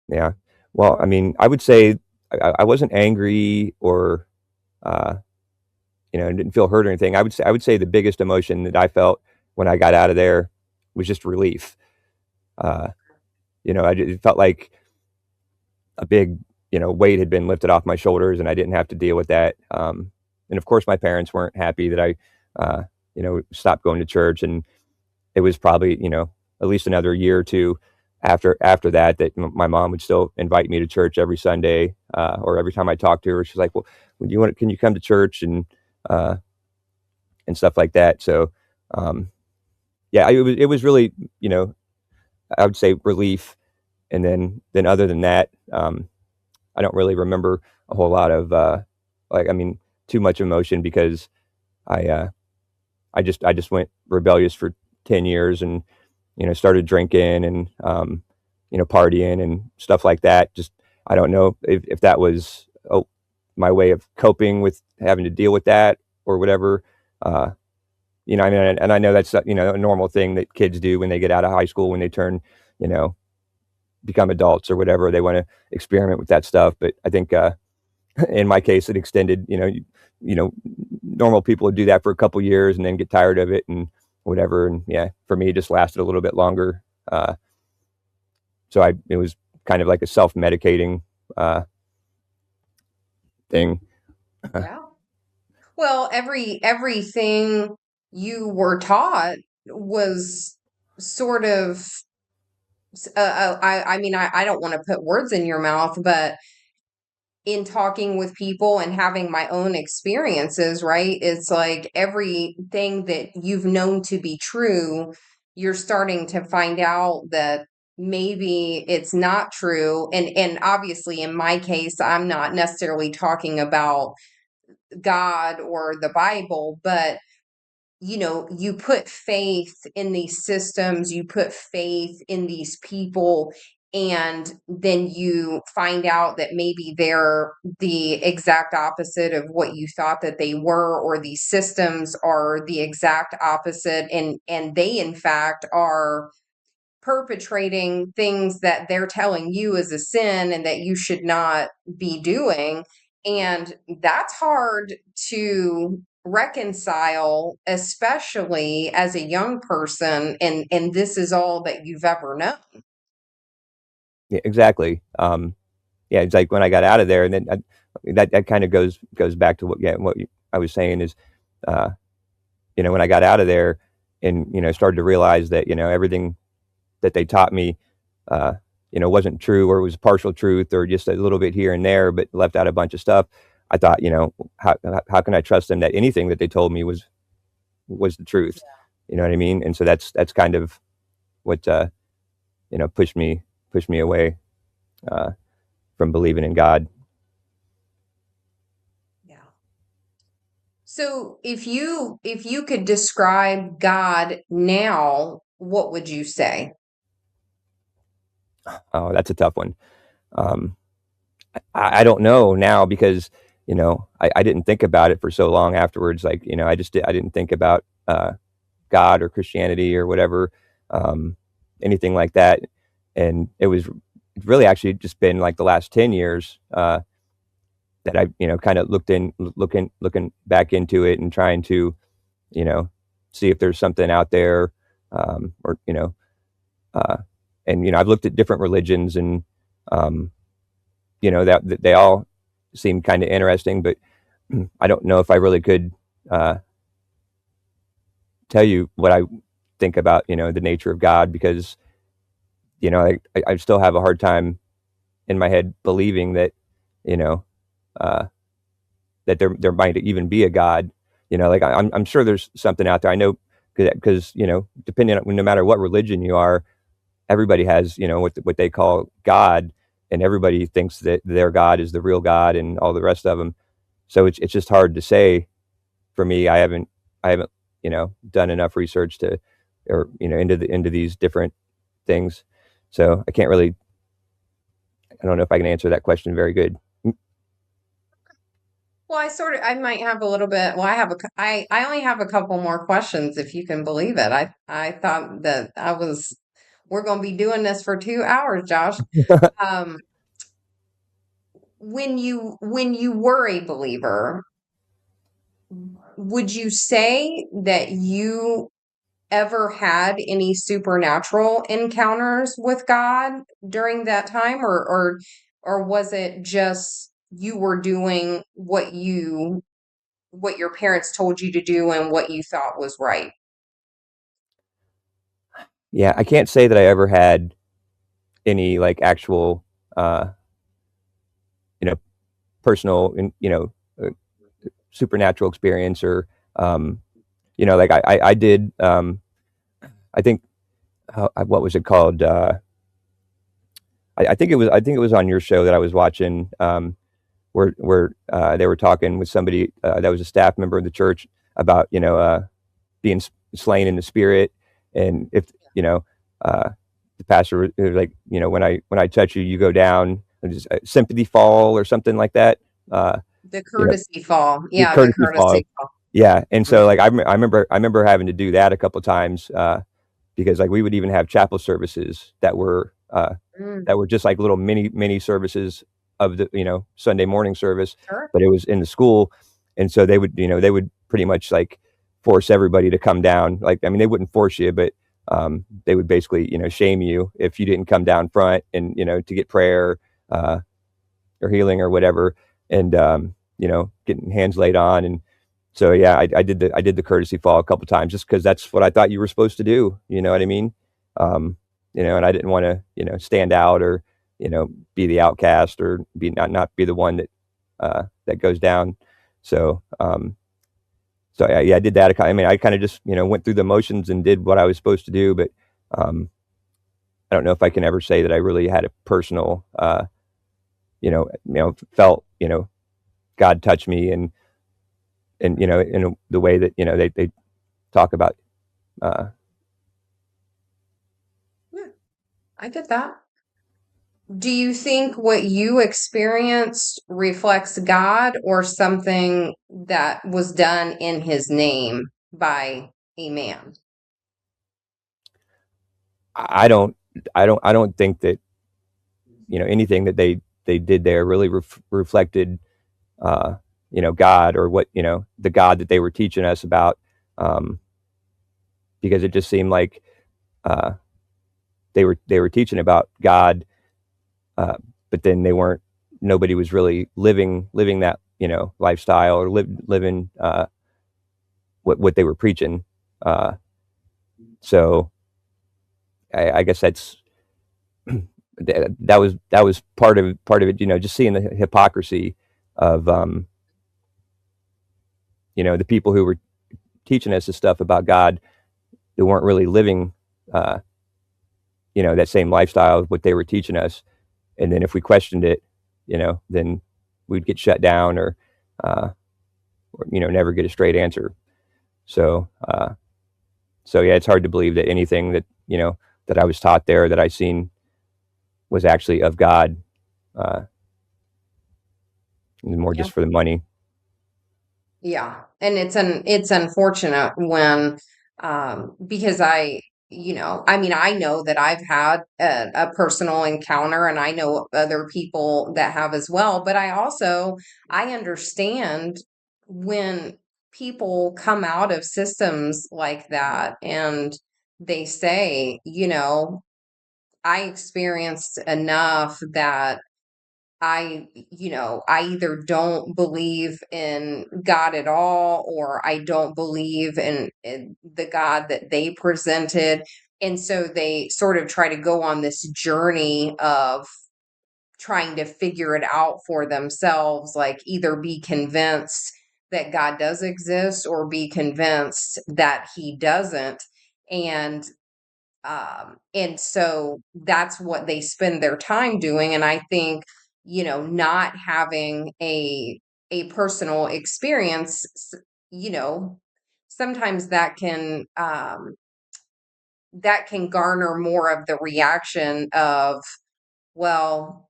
Yeah. Well, I mean, I would say I wasn't angry or uh, didn't feel hurt or anything. I would say the biggest emotion that I felt when I got out of there was just relief. Uh, it felt like a big weight had been lifted off my shoulders, and I didn't have to deal with that. And of course, my parents weren't happy that I stopped going to church, and it was probably at least another year or two after that my mom would still invite me to church every Sunday, or every time I talked to her she's like, well, can you come to church uh, and stuff like that. So um, yeah, it was really I would say relief. And then other than that, I don't really remember a whole lot of like, I mean, too much emotion because I uh, I just went rebellious for 10 years and started drinking and partying and stuff like that. Just I don't know if that was my way of coping with having to deal with that or whatever. Uh, I mean, and I know that's a normal thing that kids do when they get out of high school, when they turn you know become adults or whatever. They want to experiment with that stuff. But I think in my case, it extended. Normal people would do that for a couple years and then get tired of it and whatever. And yeah, for me, it just lasted a little bit longer. So it was kind of like a self medicating uh, thing. Yeah. Well, everything you were taught was sort of, I mean, I don't want to put words in your mouth, but in talking with people and having my own experiences, right? It's like everything that you've known to be true, you're starting to find out that maybe it's not true. And obviously in my case, I'm not necessarily talking about God or the Bible, but you put faith in these systems, you put faith in these people, and then you find out that maybe they're the exact opposite of what you thought that they were, or these systems are the exact opposite, and they in fact are perpetrating things that they're telling you is a sin and that you should not be doing. And that's hard to reconcile, especially as a young person, and this is all that you've ever known. Yeah, exactly. Yeah, it's like when I got out of there, and then that kind of goes back to I was saying is, uh, when I got out of there and started to realize that everything that they taught me, uh, wasn't true, or it was partial truth, or just a little bit here and there, but left out a bunch of stuff. I thought, how can I trust them that anything that they told me was the truth? You know what I mean? And so that's kind of what pushed me away uh, from believing in God. Yeah. So if you could describe God now, what would you say? Oh, that's a tough one. Um, I don't know now because I didn't think about it for so long afterwards. Like I didn't think about God or Christianity or whatever, um, anything like that. And it's really actually just been like the last 10 years that I kind of looking back into it and trying to you know see if there's something out there, or uh, and I've looked at different religions, and um, that they all seem kind of interesting, but I don't know if I really could uh, tell you what I think about the nature of God, because I still have a hard time in my head believing that you know uh, that there might even be a God. Like I'm sure there's something out there. I know because depending on, no matter what religion you are, everybody has what they call God, and everybody thinks that their God is the real God and all the rest of them. So it's just hard to say for me. I haven't done enough research to, or into these different things. So I can't really. I don't know if I can answer that question very good. Well, I might have a little bit. Well, I only have a couple more questions, if you can believe it. I thought that we're going to be doing this for 2 hours, Josh. Um, when you were a believer, would you say that you ever had any supernatural encounters with God during that time, or was it just you were doing what your parents told you to do and what you thought was right? Yeah, I can't say that I ever had any like actual, uh, you know, personal and uh, supernatural experience, or like I did. I think what was it called? I think it was on your show that I was watching, where they were talking with somebody that was a staff member of the church about being slain in the spirit, and if uh, the pastor was like, when I touch you, you go down, and just a sympathy fall or something like that. Uh, The you know, courtesy fall. the Yeah, the courtesy fall. courtesy fall. Yeah, and Mhm. so like I remember having to do that a couple times, because like we would even have chapel services Mm, that were just like little mini services of the Sunday morning service, sure. but it was in the school, and so they would pretty much like force everybody to come down. Like, I mean, they wouldn't force you, but they would basically shame you if you didn't come down front and to get prayer, uh, or healing or whatever, and getting hands laid on. And so yeah, I did the courtesy fall a couple times just because that's what I thought you were supposed to do. You know what I mean? And I didn't want to, stand out or, be the outcast or be not be the one that goes down. So, I did that. I mean, I kind of just, went through the motions and did what I was supposed to do, but, I don't know if I can ever say that I really had a personal, felt, God touch me and, in the way that, they talk about, Yeah, I get that. Do you think what you experienced reflects God or something that was done in his name by a man? I don't think that, anything that they did there really reflected, uh, God or what, the God that they were teaching us about, um, because it just seemed like, uh, they were teaching about God, uh, but then nobody was really living that, lifestyle or living, what they were preaching. Uh, so I guess that was part of it, just seeing the hypocrisy of, the people who were teaching us this stuff about God that weren't really living, uh, that same lifestyle of what they were teaching us. And then if we questioned it, then we'd get shut down uh, or never get a straight answer. So, yeah, it's hard to believe that anything that I was taught there that I seen was actually of God, uh, more Yeah. just for the money. Yeah. And it's unfortunate when because I mean I know that I've had a personal encounter and I know other people that have as well, but I understand when people come out of systems like that and they say, I experienced enough that I either don't believe in God at all, or I don't believe in the God that they presented. And so they sort of try to go on this journey of trying to figure it out for themselves, like either be convinced that God does exist or be convinced that he doesn't. And so that's what they spend their time doing. And I think, not having a personal experience, you know, sometimes that can garner more of the reaction of, well,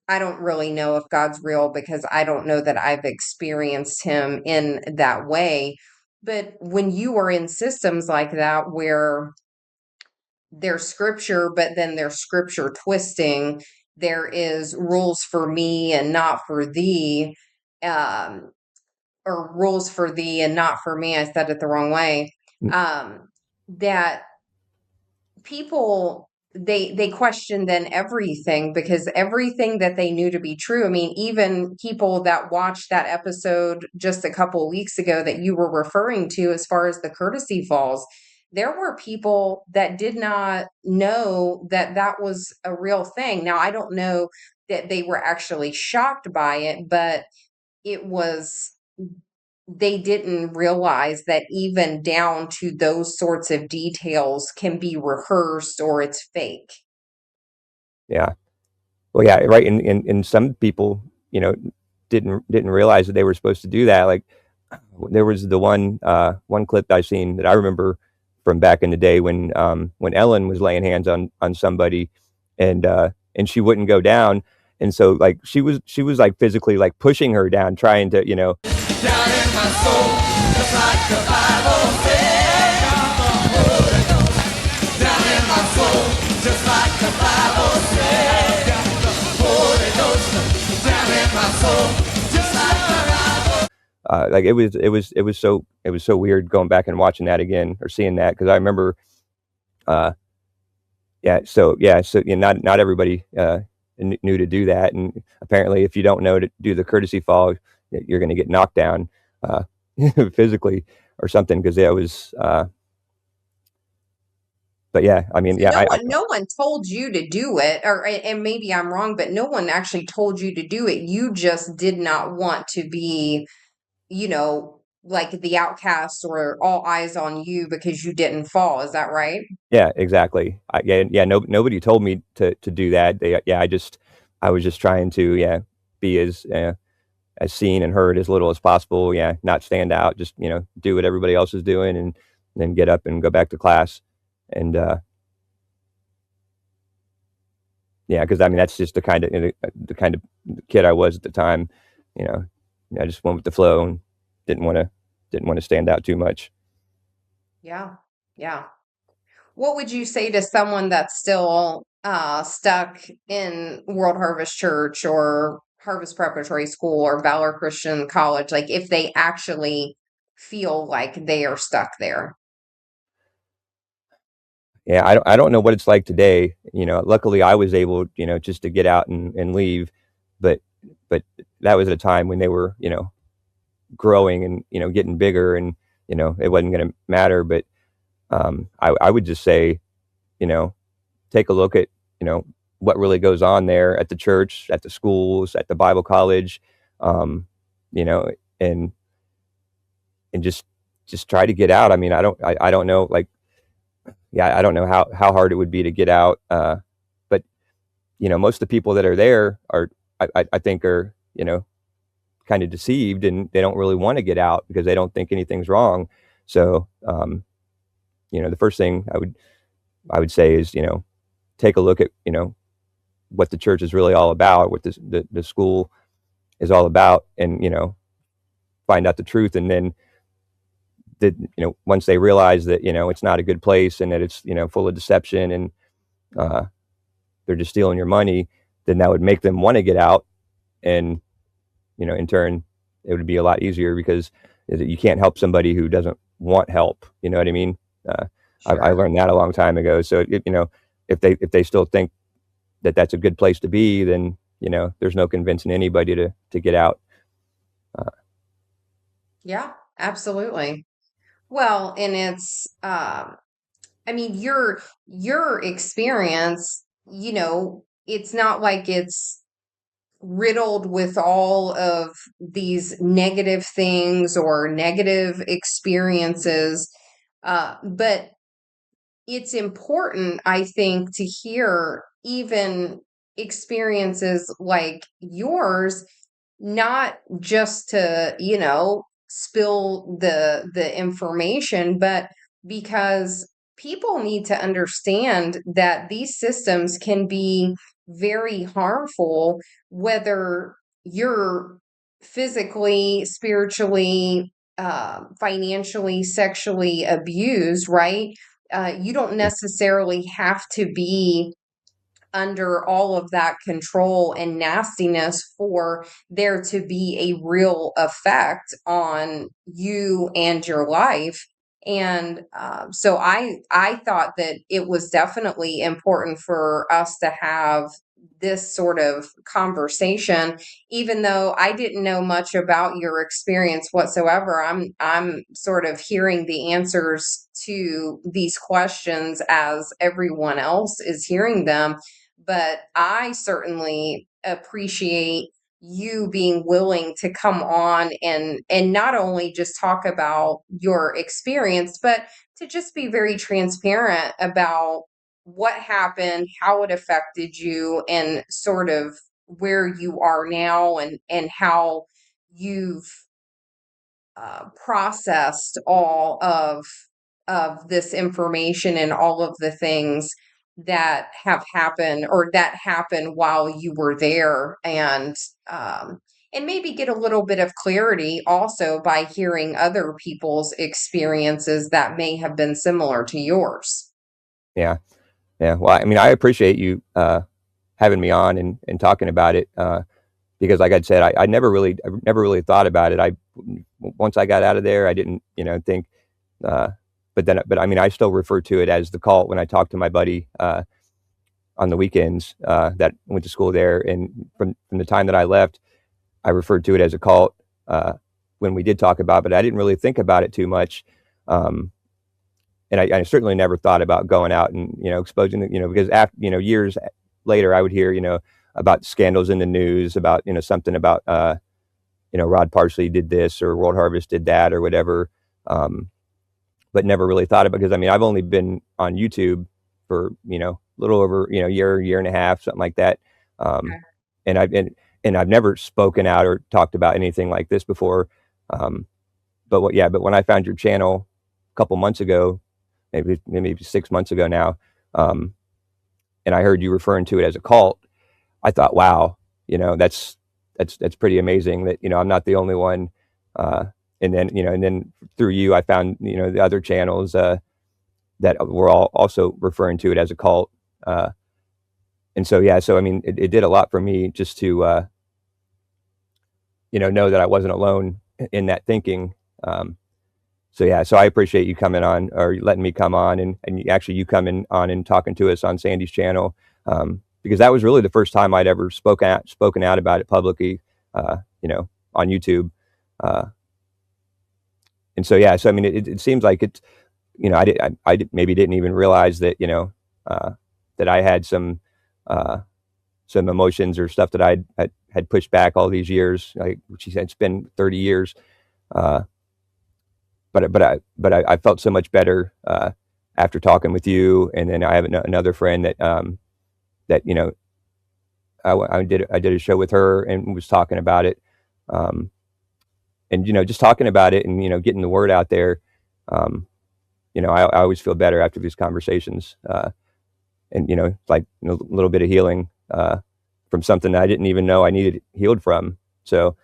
I don't really know if God's real because I don't know that I've experienced him in that way. But when you are in systems like that where there's scripture, but then there's scripture twisting. There is rules for me and not for thee, um, or rules for thee and not for me. I said it the wrong way. That people they question then everything because everything that they knew to be true. I mean, even people that watched that episode just a couple of weeks ago that you were referring to as far as the courtesy falls, there were people that did not know that that was a real thing. Now, I don't know that they were actually shocked by it, but it was they didn't realize that even down to those sorts of details can be rehearsed or it's fake. Yeah. Well, yeah, right. And some people, didn't realize that they were supposed to do that. Like there was the one clip I seen that I remember from back in the day when Ellen was laying hands on somebody, and she wouldn't go down, and so like she was like physically like pushing her down, trying to Down in my soul, just like the Bible says. Down in my soul, just like the Bible says. Holy Ghost, down in my soul, just like the Bible. like it was so weird going back and watching that again or seeing that because I remember, uh, not everybody knew to do that, and apparently if you don't know to do the courtesy fall, you're going to get knocked down, uh, physically or something because it was but yeah, I mean, So yeah, no one told you to do it, or and maybe I'm wrong, but no one actually told you to do it. You just did not want to be, like the outcast or all eyes on you because you didn't fall. Is that right? yeah, exactly. Yeah. No, nobody told me to do that. I was just trying to, yeah, be as seen and heard as little as possible. Yeah, not stand out. Just do what everybody else is doing, and then get up and go back to class. And yeah, because I mean that's just the kind of kid I was at the time. You know, I just went with the flow and didn't want to didn't want to stand out too much. Yeah. Yeah. What would you say to someone that's still stuck in World Harvest Church or Harvest Preparatory School or Valor Christian College, like if they actually feel like they are stuck there? Yeah, I don't know what it's like today. Luckily I was able, just to get out and leave, but but that was at a time when they were, growing and getting bigger, and it wasn't going to matter. But I would just say, you know, take a look at what really goes on there at the church, at the schools, at the Bible college, um, you know, and just try to get out. I mean, I don't know, like, yeah, I don't know how hard it would be to get out. But most of the people that are there are, I think, are kind of deceived, and they don't really want to get out because they don't think anything's wrong. So, the first thing I would say is, take a look at what the church is really all about, what the school is all about, and find out the truth. And then once they realize that it's not a good place, and that it's full of deception, and uh, they're just stealing your money, then that would make them want to get out. And in turn, it would be a lot easier, because you can't help somebody who doesn't want help. You know what I mean? I Sure. learned that a long time ago. So if they still think that that's a good place to be, then there's no convincing anybody to get out. Yeah, absolutely. Well, and it's I mean your experience, it's not like it's riddled with all of these negative things or negative experiences. But it's important, I think, to hear even experiences like yours, not just to, spill the information, but because people need to understand that these systems can be very harmful, whether you're physically, spiritually, financially, sexually abused, right? You don't necessarily have to be under all of that control and nastiness for there to be a real effect on you and your life. And so I thought that it was definitely important for us to have this sort of conversation, even though I didn't know much about your experience whatsoever. I'm sort of hearing the answers to these questions as everyone else is hearing them, but I certainly appreciate you being willing to come on and not only just talk about your experience, but to just be very transparent about what happened, how it affected you, and sort of where you are now, and how you've processed all of this information and all of the things that have happened or that happened while you were there, and maybe get a little bit of clarity also by hearing other people's experiences that may have been similar to yours. Yeah, yeah. Well, I mean, I appreciate you having me on and talking about it, because, like I said, I never really thought about it. Once I got out of there, I didn't think. Uh, but I mean, I still refer to it as the cult when I talk to my buddy on the weekends that went to school there. And from the time that I left, I referred to it as a cult when we did talk about it, but I didn't really think about it too much. Um, and I certainly never thought about going out and exposing because after years later I would hear about scandals in the news about something about Rod Parsley did this or World Harvest did that or whatever, but never really thought about because I mean I've only been on YouTube for a little over year and a half, something like that, um, Okay. and I've never spoken out or talked about anything like this before. Um, but when I found your channel a couple months ago, maybe 6 months ago now, um, and I heard you referring to it as a cult, I thought, wow, that's pretty amazing that I'm not the only one. Uh, and then through you, I found the other channels that were all also referring to it as a cult. Uh, and so yeah, so I mean, it did a lot for me just to know that I wasn't alone in that thinking. So yeah, so I appreciate you coming on or letting me come on and actually you coming on and talking to us on Sandy's channel, because that was really the first time I'd ever spoken out about it publicly, on YouTube. Uh, and so yeah, so I mean, it seems like it's maybe didn't even realize that that I had some emotions or stuff that had pushed back all these years. Like she said, it's been 30 years. Uh, but I felt so much better after talking with you, and then I have another friend that I did a show with her and was talking about it, um, and just talking about it and getting the word out there. Um, I always feel better after these conversations, and like a little bit of healing from something that I didn't even know I needed healed from. So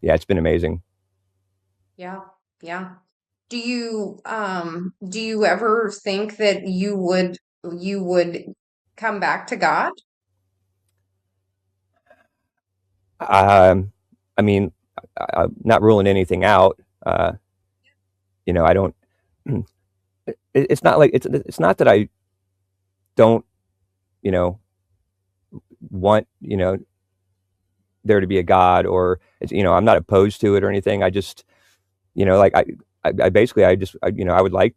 yeah, it's been amazing. Yeah. Yeah. Do you ever think that you would come back to God? I mean, I'm not ruling anything out. I don't. It's not like it's not that I don't you know want there to be a God, or I'm not opposed to it or anything. I just like I basically I would like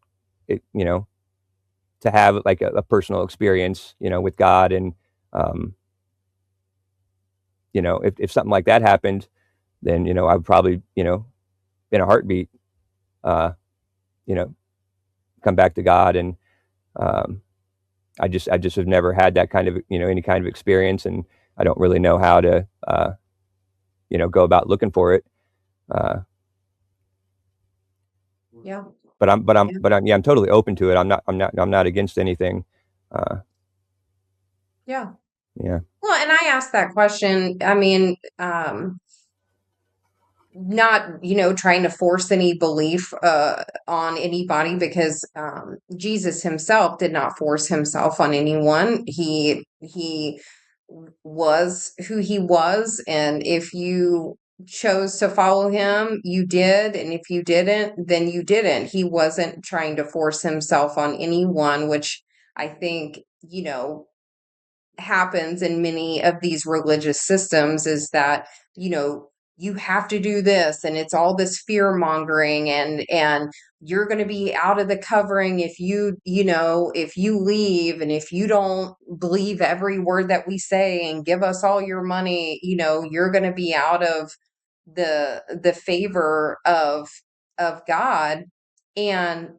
it to have like a personal experience with God, and um, if something like that happened, then I would probably in a heartbeat uh, you know come back to God. And um, I just have never had that kind of any kind of experience, and I don't really know how to go about looking for it. Uh, Yeah. Yeah. yeah, I'm totally open to it. I'm not against anything. Uh, Yeah. yeah. Well, and I asked that question, I mean, not trying to force any belief on anybody, because Jesus himself did not force himself on anyone. He was who he was, and if you chose to follow him, you did, and if you didn't, then you didn't. He wasn't trying to force himself on anyone, which I think happens in many of these religious systems, is that you have to do this, and it's all this fear mongering, and you're going to be out of the covering if if you leave, and if you don't believe every word that we say and give us all your money, you're going to be out of the favor of God. And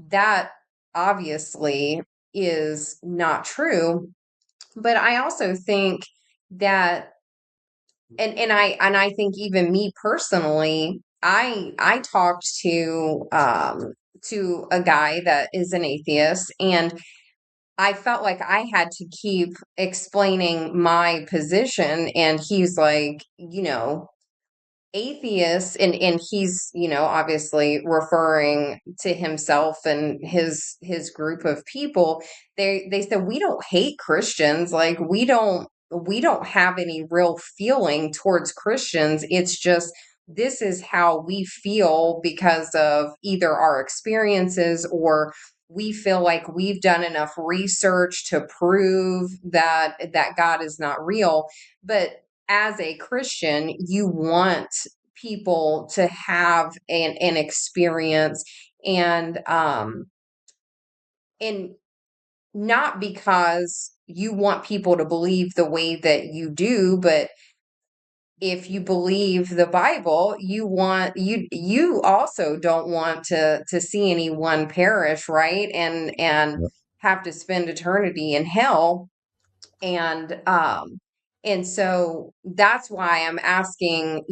that obviously is not true. But I also think that, and I think even me personally, I talked to a guy that is an atheist, and I felt like I had to keep explaining my position, and he's like, atheists, and he's obviously referring to himself and his group of people. They said, we don't hate Christians, like we don't have any real feeling towards Christians. It's just, this is how we feel because of either our experiences, or we feel like we've done enough research to prove that God is not real. But as a Christian, you want people to have an experience, and and not because you want people to believe the way that you do, but if you believe the Bible, you also don't want to see anyone perish, right? And Yep. have to spend eternity in hell. And so that's why I'm asking,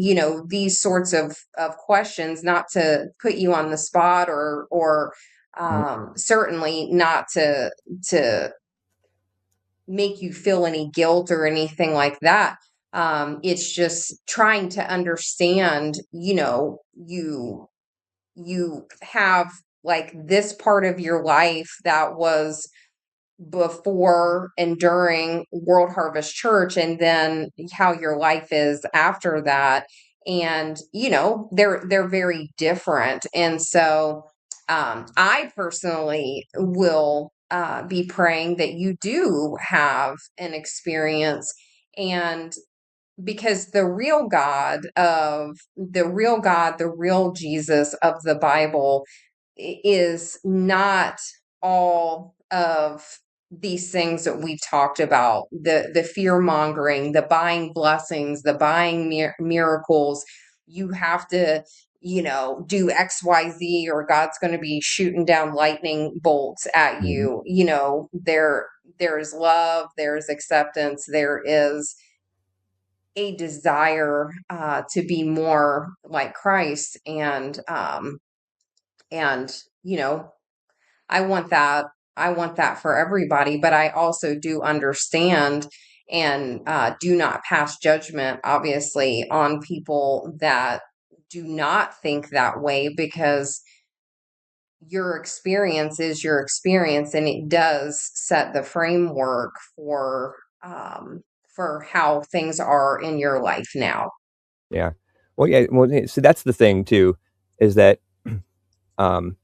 these sorts of questions, not to put you on the spot, or Mhm. certainly not to make you feel any guilt or anything like that. It's just trying to understand, you have like this part of your life that was before and during World Harvest Church, and then how your life is after that. And they're very different. And so I personally will be praying that you do have an experience, and because the real Jesus of the Bible is not all of these things that we've talked about, the fear mongering, the buying blessings, the buying miracles. You have to do XYZ, or God's going to be shooting down lightning bolts at Mhm. you. There's love, there's acceptance, there is a desire to be more like Christ. And I want that. I want that for everybody, but I also do understand and do not pass judgment, obviously, on people that do not think that way, because your experience is your experience, and it does set the framework for how things are in your life now. Yeah. Well, yeah. Well, so that's the thing too, is that um,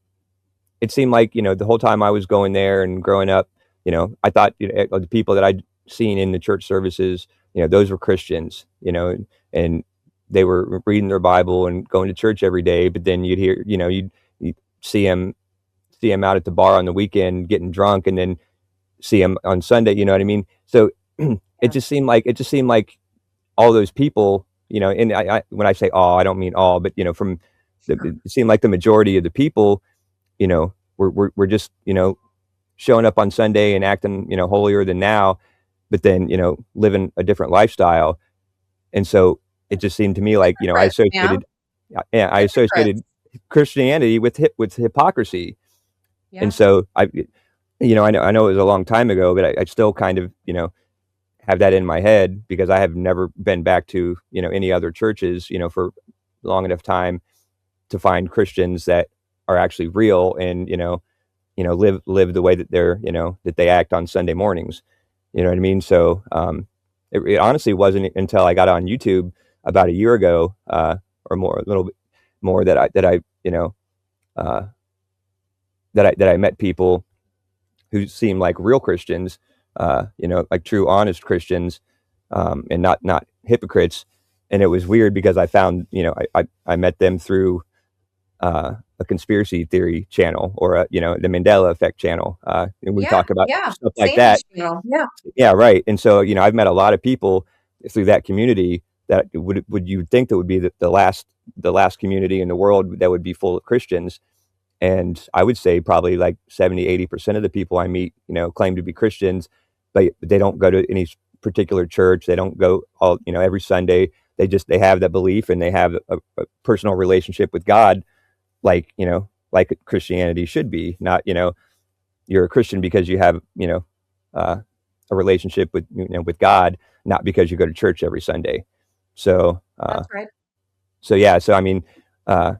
it seemed like the whole time I was going there and growing up, I thought the people that I'd seen in the church services, those were Christians, and they were reading their Bible and going to church every day. But then you'd hear, you'd see them out at the bar on the weekend getting drunk, and then see them on Sunday. You know what I mean? So Yeah. it just seemed like all those people, and when I say all, I don't mean all, but from it seemed like the majority of the people, we're just showing up on Sunday and acting holier than now, but then living a different lifestyle. And so it just seemed to me like Hypocrites, yeah. yeah, I Hypocrites. associated Christianity with with hypocrisy. And Yeah. so I know it was a long time ago, but I still kind of have that in my head because I have never been back to any other churches for long enough time to find Christians that are actually real and live the way that that they act on Sunday mornings. You know what I mean? So it honestly wasn't until I got on YouTube about a year ago or more, a little bit more, that I uh, that I met people who seemed like real Christians, like true, honest Christians, and not hypocrites. And it was weird because I found, I met them through a conspiracy theory channel or the Mandela Effect channel, and we Yeah. talk about Yeah. stuff like Sandy that. channel. Yeah. Yeah, right. And so I've met a lot of people through that community that would you think that would be the last community in the world that would be full of Christians. And I would say probably like 70-80% of the people I meet, claim to be Christians, but they don't go to any particular church. They don't go all, every Sunday. They have that belief and they have a personal relationship with God, like, like Christianity should be. Not, you're a Christian because you have, uh, a relationship with, with God, not because you go to church every Sunday. So, That's right. yeah, so I mean, uh,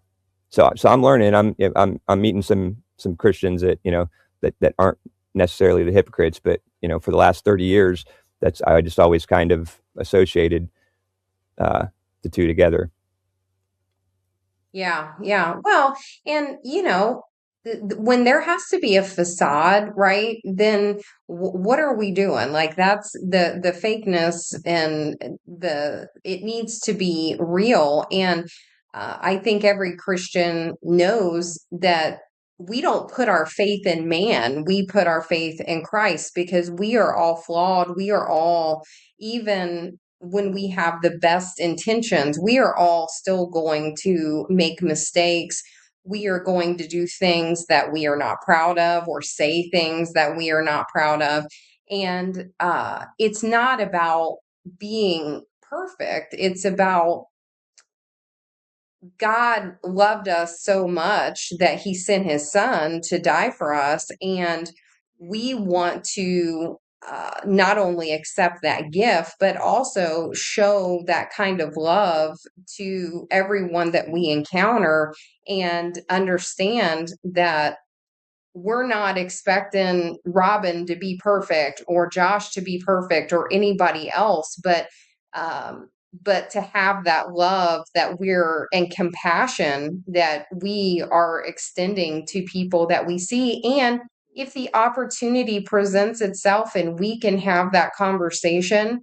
so I'm learning. I'm meeting some Christians that that aren't necessarily the hypocrites, but for the last 30 years, that's I just always kind of associated uh, the two together. Yeah, yeah. Well, and when there has to be a facade, right? Then what are we doing? Like, that's the fakeness, and the it needs to be real. And I think every Christian knows that we don't put our faith in man. We put our faith in Christ because we are all flawed. We are all, even when we have the best intentions, we are all still going to make mistakes. We are going to do things that we are not proud of or say things that we are not proud of. And it's not about being perfect. It's about God loved us so much that he sent his son to die for us. And we want to not only accept that gift, but also show that kind of love to everyone that we encounter and understand that we're not expecting Robin to be perfect or Josh to be perfect or anybody else, but to have that love that we're and compassion that we are extending to people that we see. And if the opportunity presents itself and we can have that conversation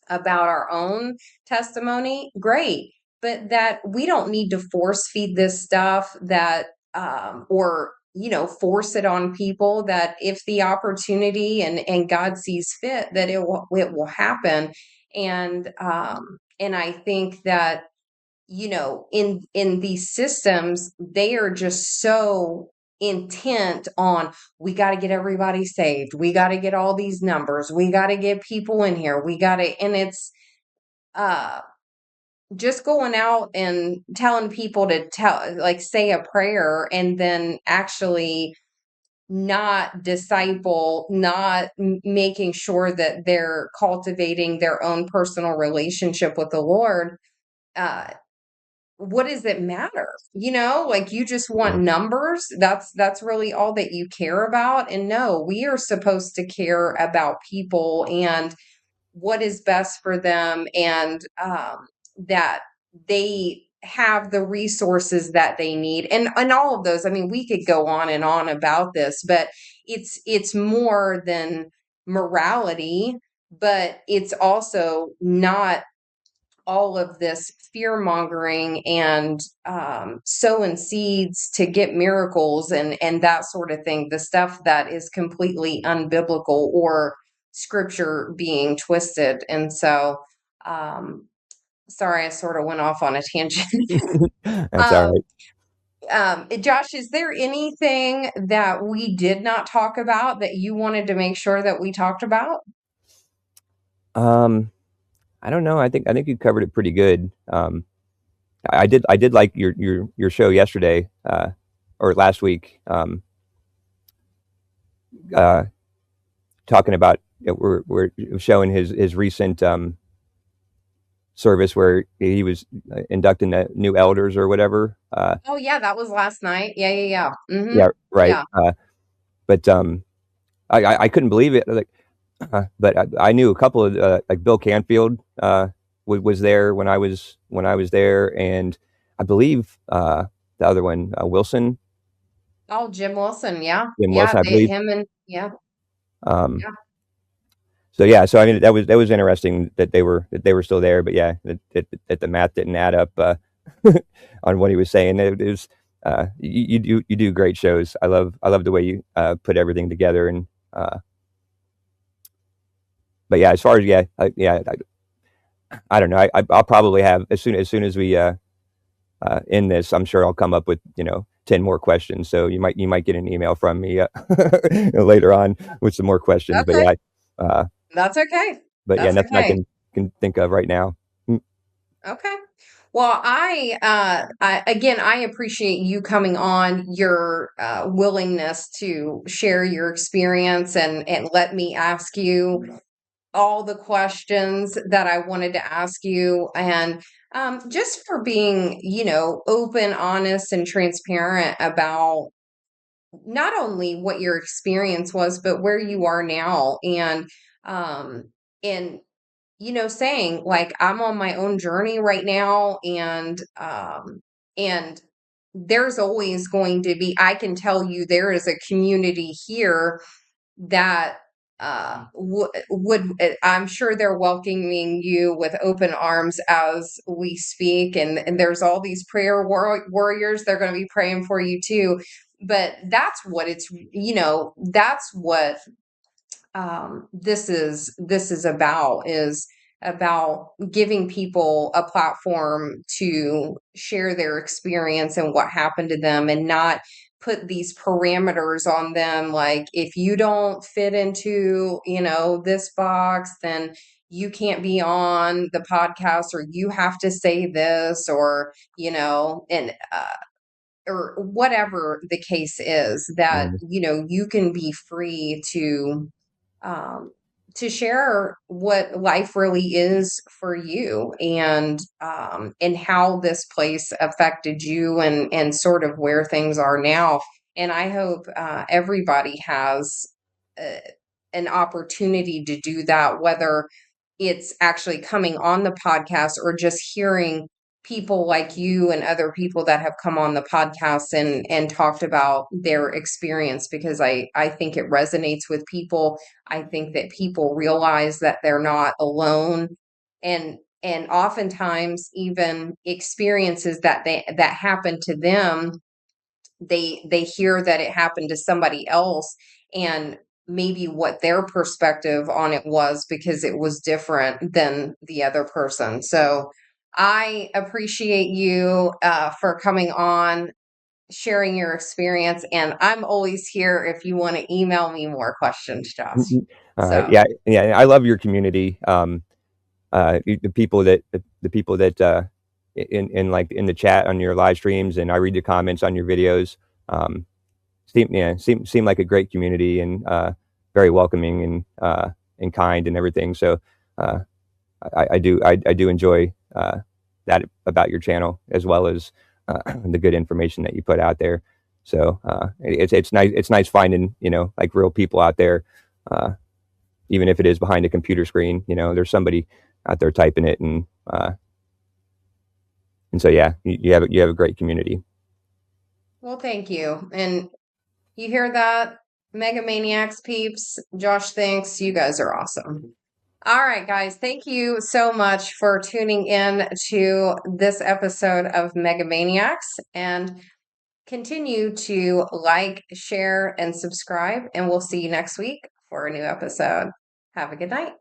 about our own testimony, great. But that we don't need to force feed this stuff that, or, force it on people, that if the opportunity and God sees fit, that it will happen. And I think that, in these systems, they are just so intent on, we got to get everybody saved, we got to get all these numbers, we got to get people in here, we got to, and it's uh just going out and telling people to say a prayer and then actually not disciple, not making sure that they're cultivating their own personal relationship with the Lord. uh what does it matter? Like, you just want Yeah. numbers. That's really all that you care about. And no, we are supposed to care about people and what is best for them, and that they have the resources that they need, and all of those. I mean, we could go on and on about this, but it's more than morality, but it's also not all of this fear mongering and sowing seeds to get miracles and that sort of thing, the stuff that is completely unbiblical or scripture being twisted. And so, um, sorry, I sort of went off on a tangent. That's all um, right. Josh, is there anything that we did not talk about that you wanted to make sure that we talked about? Um, I don't know. I think you covered it pretty good. I did like your show yesterday, or last week, uh, talking about, we're showing his recent service where he was inducting the new elders or whatever. Oh yeah, that was last night. Yeah, yeah, yeah. Yeah, right. Yeah. But I couldn't believe it. Like, but I knew a couple of, like Bill Canfield was there when I was there, and I believe the other one, Wilson, Oh, Jim Wilson, yeah. Jim Yeah, Wilson, I believe. him and yeah, Um, yeah. so yeah, so I mean that was interesting that they were still there, but yeah, that the math didn't add up on what he was saying. It was, you do great shows. I love the way you put everything together, and but yeah, as far as, yeah, yeah, I don't know. I'll probably have, as soon as we end this, I'm sure I'll come up with 10 more questions. So you might get an email from me later on with some more questions. But Okay. yeah, uh, That's okay. but yeah, That's nothing I okay. can think of right now. Mm. Okay. Well, I appreciate you coming on, your willingness to share your experience and let me ask you all the questions that I wanted to ask you, and just for being, open, honest, and transparent about not only what your experience was, but where you are now. Um, and, saying like, I'm on my own journey right now. And there's always going to be, I can tell you, there is a community here that I'm sure they're welcoming you with open arms as we speak, and there's all these prayer warriors. They're going to be praying for you too. but that's what that's what this is about giving people a platform to share their experience and what happened to them, and not put these parameters on them, like, if you don't fit into this box, then you can't be on the podcast, or you have to say this, or and or whatever the case is, that Mm. you can be free um, to share what life really is for you, and how this place affected you, and sort of where things are now. And I hope everybody has uh, an opportunity to do that, whether it's actually coming on the podcast or just hearing people like you and other people that have come on the podcast and talked about their experience, because I think it resonates with people. I think that people realize that they're not alone, and oftentimes even experiences that happen to them, they hear that it happened to somebody else, and maybe what their perspective on it was, because it was different than the other person. So I appreciate you for coming on, sharing your experience, and I'm always here if you want to email me more questions, Josh. So Yeah, yeah. I love your community. The people that in like in the chat on your live streams, and I read the comments on your videos. Um, seem like a great community, and very welcoming, and kind and everything. So uh, I do enjoy that about your channel, as well as the good information that you put out there. So it's nice finding like real people out there, uh, even if it is behind a computer screen. There's somebody out there typing it, and so yeah, you have a great community. well, thank you. And you hear that, Megamaniacs peeps? Josh thinks you guys are awesome. All right, guys, thank you so much for tuning in to this episode of Megamaniacs, and continue to like, share, and subscribe, and we'll see you next week for a new episode. Have a good night.